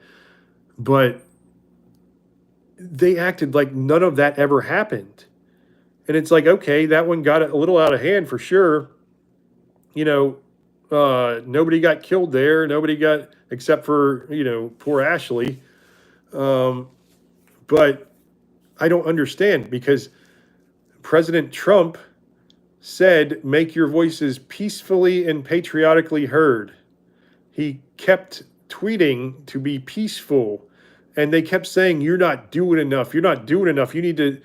but they acted like none of that ever happened. And it's like, okay, that one got a little out of hand for sure. Nobody got killed there. Nobody got, except for, poor Ashley. But I don't understand, because President Trump said, make your voices peacefully and patriotically heard. He kept tweeting to be peaceful, and they kept saying, you're not doing enough. You're not doing enough. You need to.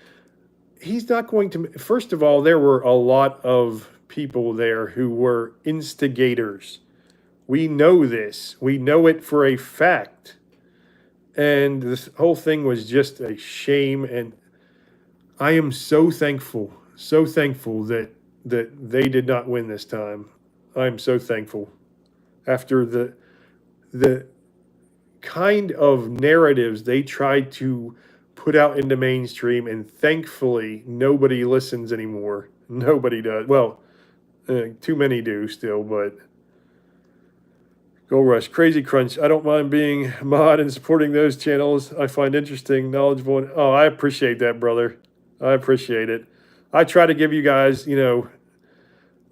He's not going to. First of all, there were a lot of people there who were instigators. We know this. We know it for a fact. And this whole thing was just a shame. And I am so thankful that they did not win this time. I'm so thankful. After the kind of narratives they tried to put out into mainstream, and thankfully nobody listens anymore. Nobody does. Well, too many do still, but Go Rush, Crazy Crunch. I don't mind being mod and supporting those channels. I find interesting, knowledgeable. And, oh, I appreciate that, brother. I appreciate it. I try to give you guys,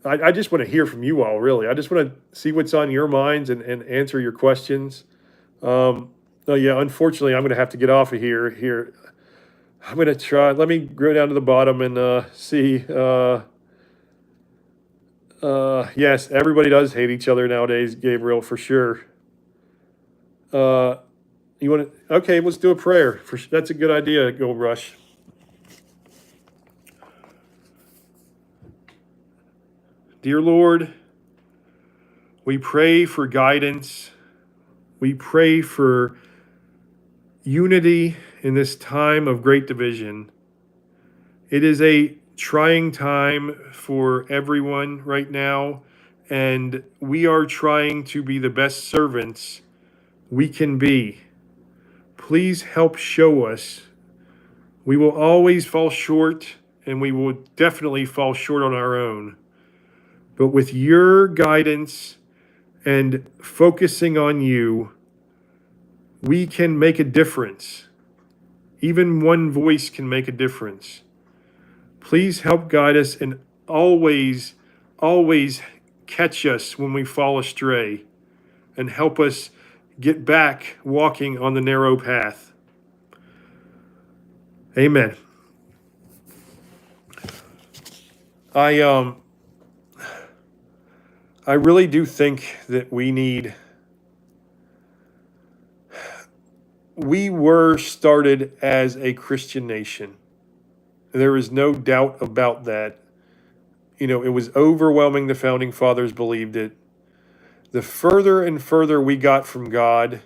I just want to hear from you all, really. I just want to see what's on your minds and answer your questions. Oh, yeah, unfortunately, I'm going to have to get off of here. I'm going to try. Let me go down to the bottom and see. Yes, everybody does hate each other nowadays, Gabriel, for sure. You want to? Okay, let's do a prayer. That's a good idea, Gold Rush. Dear Lord, we pray for guidance. We pray for unity in this time of great division. It is a trying time for everyone right now, and we are trying to be the best servants we can be. Please help show us. We will always fall short, and we will definitely fall short on our own. But with your guidance and focusing on you, we can make a difference. Even one voice can make a difference. Please help guide us, and always catch us when we fall astray, and help us get back walking on the narrow path. Amen. I really do think that we were started as a Christian nation. There is no doubt about that. It was overwhelming. The founding fathers believed it. The further and further we got from God,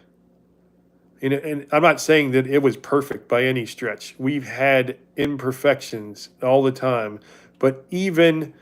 and I'm not saying that it was perfect by any stretch. We've had imperfections all the time, but even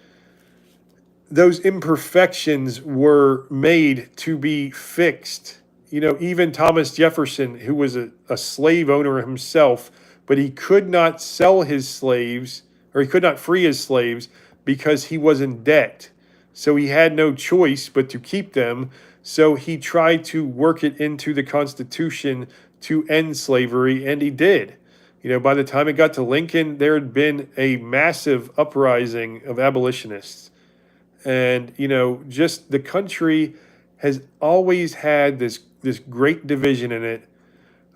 those imperfections were made to be fixed. Even Thomas Jefferson, who was a slave owner himself, but he could not sell his slaves, or he could not free his slaves because he was in debt. So he had no choice but to keep them. So he tried to work it into the Constitution to end slavery, and he did. By the time it got to Lincoln, there had been a massive uprising of abolitionists. And, just the country has always had this great division in it.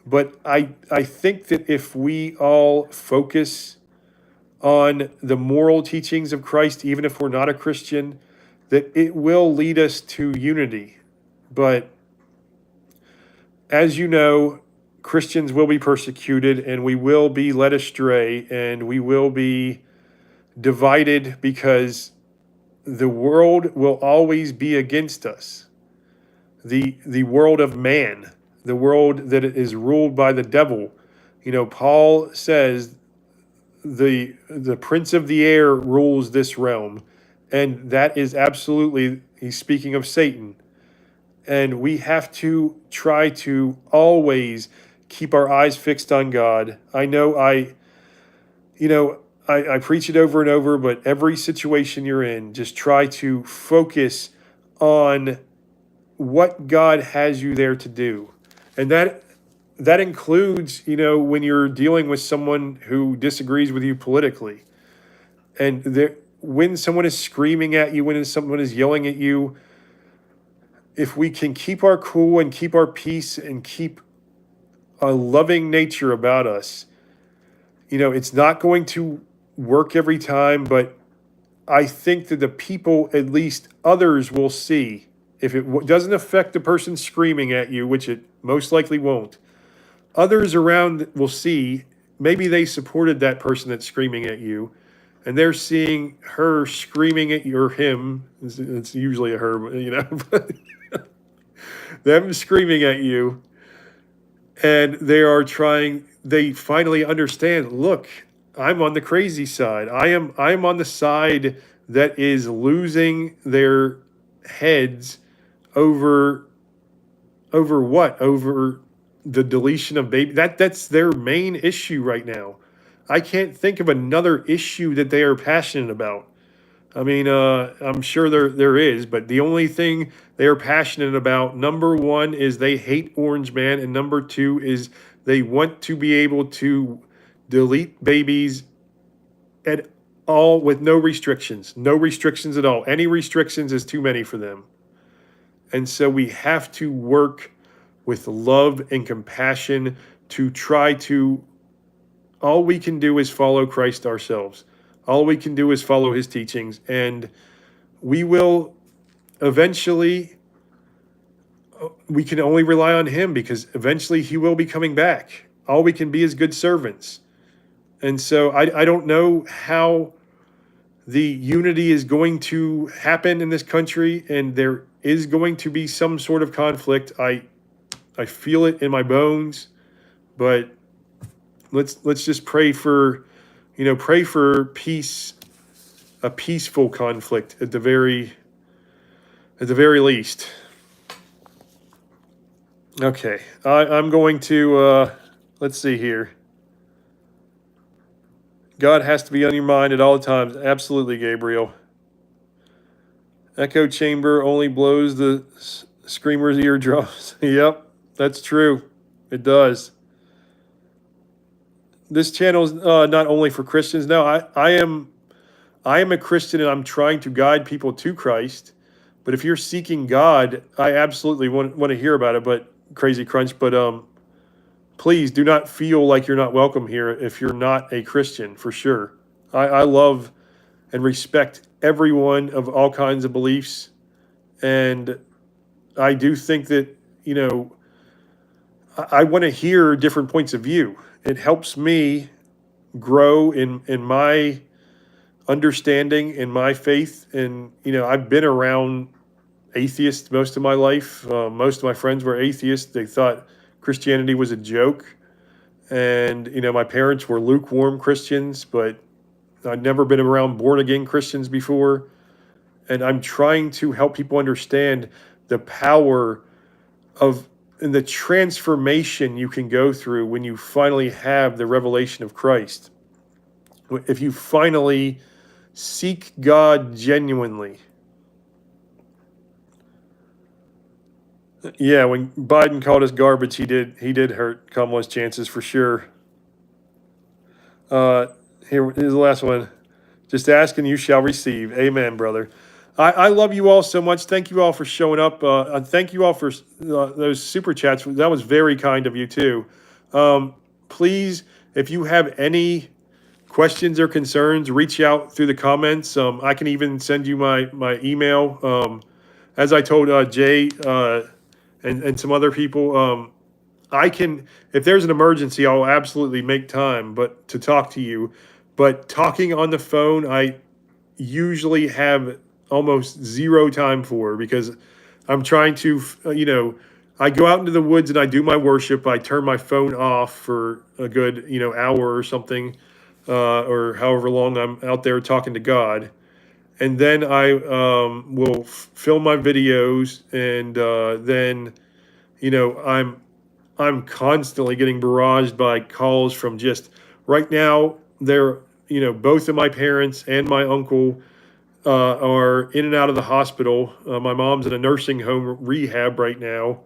But I think that if we all focus on the moral teachings of Christ, even if we're not a Christian, that it will lead us to unity. But as you know, Christians will be persecuted, and we will be led astray, and we will be divided because the world will always be against us. The world of man, the world that is ruled by the devil. Paul says the prince of the air rules this realm, and that is absolutely, he's speaking of Satan. And we have to try to always keep our eyes fixed on God. I know I preach it over and over, but every situation you're in, just try to focus on what God has you there to do. And that includes, when you're dealing with someone who disagrees with you politically. And when someone is screaming at you, when someone is yelling at you, if we can keep our cool and keep our peace and keep a loving nature about us, it's not going to work every time, but I think that the people, at least others, will see. If it doesn't affect the person screaming at you, which it most likely won't, others around will see. Maybe they supported that person that's screaming at you, and they're seeing her screaming at you, or him. It's usually a her, but them screaming at you, and they finally understand, look, I'm on the crazy side. I am on the side that is losing their heads over what? Over the deletion of baby. That's their main issue right now. I can't think of another issue that they are passionate about. I mean, I'm sure there is, but the only thing they are passionate about, number one, is they hate Orange Man, and number two is they want to be able to delete babies at all with no restrictions at all. Any restrictions is too many for them. And so we have to work with love and compassion to try to, all we can do is follow Christ ourselves. All we can do is follow his teachings, and we will eventually, we can only rely on him because eventually he will be coming back. All we can be is good servants. And so I don't know how the unity is going to happen in this country, and there is going to be some sort of conflict. I feel it in my bones, but let's just pray for peace, a peaceful conflict at the very least. Okay, I'm going to let's see here. God has to be on your mind at all times. Absolutely, Gabriel. Echo chamber only blows the screamer's eardrums. Yep, that's true. It does. This channel is not only for Christians. No, I am a Christian, and I'm trying to guide people to Christ. But if you're seeking God, I absolutely want to hear about it. But Crazy Crunch, but please do not feel like you're not welcome here if you're not a Christian, for sure. I love and respect everyone of all kinds of beliefs. And I do think that, I want to hear different points of view. It helps me grow in my understanding, in my faith. And, I've been around atheists most of my life. Most of my friends were atheists. They thought Christianity was a joke. And, my parents were lukewarm Christians, but I'd never been around born-again Christians before. And I'm trying to help people understand the power of and the transformation you can go through when you finally have the revelation of Christ. If you finally seek God genuinely. Yeah, when Biden called us garbage, he did hurt Kamala's chances for sure. Uh, here's the last one. Just ask and you shall receive. Amen, brother. I love you all so much. Thank you all for showing up. Thank you all for those super chats. That was very kind of you too. Please, if you have any questions or concerns, reach out through the comments. I can even send you my email. As I told Jay and some other people, I can, if there's an emergency, I'll absolutely make time, but to talk to you. But talking on the phone, I usually have almost zero time for because I'm trying to, I go out into the woods and I do my worship. I turn my phone off for a good, hour or something, or however long I'm out there talking to God. And then I will film my videos, and then, I'm constantly getting barraged by calls from just right now. They're, both of my parents and my uncle are in and out of the hospital. My mom's in a nursing home rehab right now.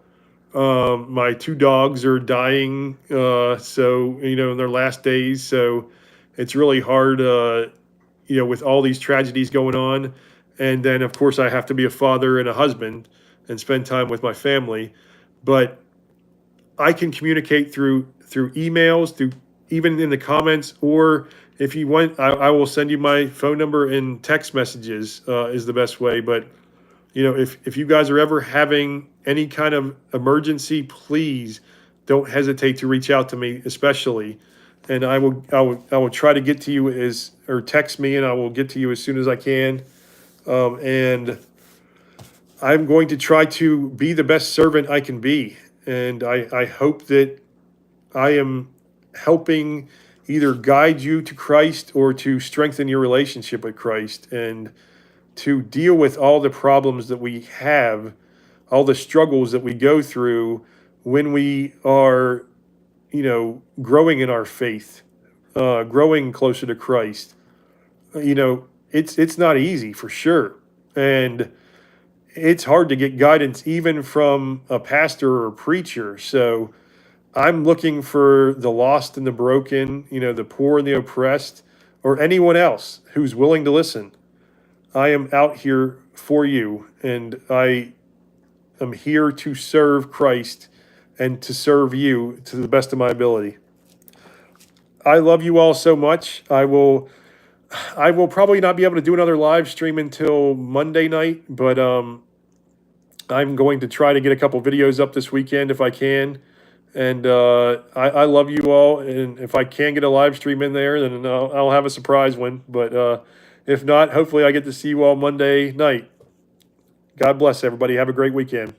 My two dogs are dying, so, in their last days. So it's really hard, with all these tragedies going on. And then, of course, I have to be a father and a husband and spend time with my family. But I can communicate through emails, through even in the comments, or if you want, I will send you my phone number in text messages is the best way. But if you guys are ever having any kind of emergency, please don't hesitate to reach out to me, especially. And I will try to get to you or text me, and I will get to you as soon as I can. And I'm going to try to be the best servant I can be. And I hope that I am helping either guide you to Christ or to strengthen your relationship with Christ and to deal with all the problems that we have, all the struggles that we go through when we are, growing in our faith, growing closer to Christ. It's not easy for sure. And it's hard to get guidance even from a pastor or a preacher. So I'm looking for the lost and the broken, the poor and the oppressed, or anyone else who's willing to listen. I am out here for you, and I am here to serve Christ and to serve you to the best of my ability. I love you all so much. I will probably not be able to do another live stream until Monday night, but I'm going to try to get a couple videos up this weekend if I can. And I love you all. And if I can get a live stream in there, then I'll have a surprise one. But if not, hopefully I get to see you all Monday night. God bless everybody. Have a great weekend.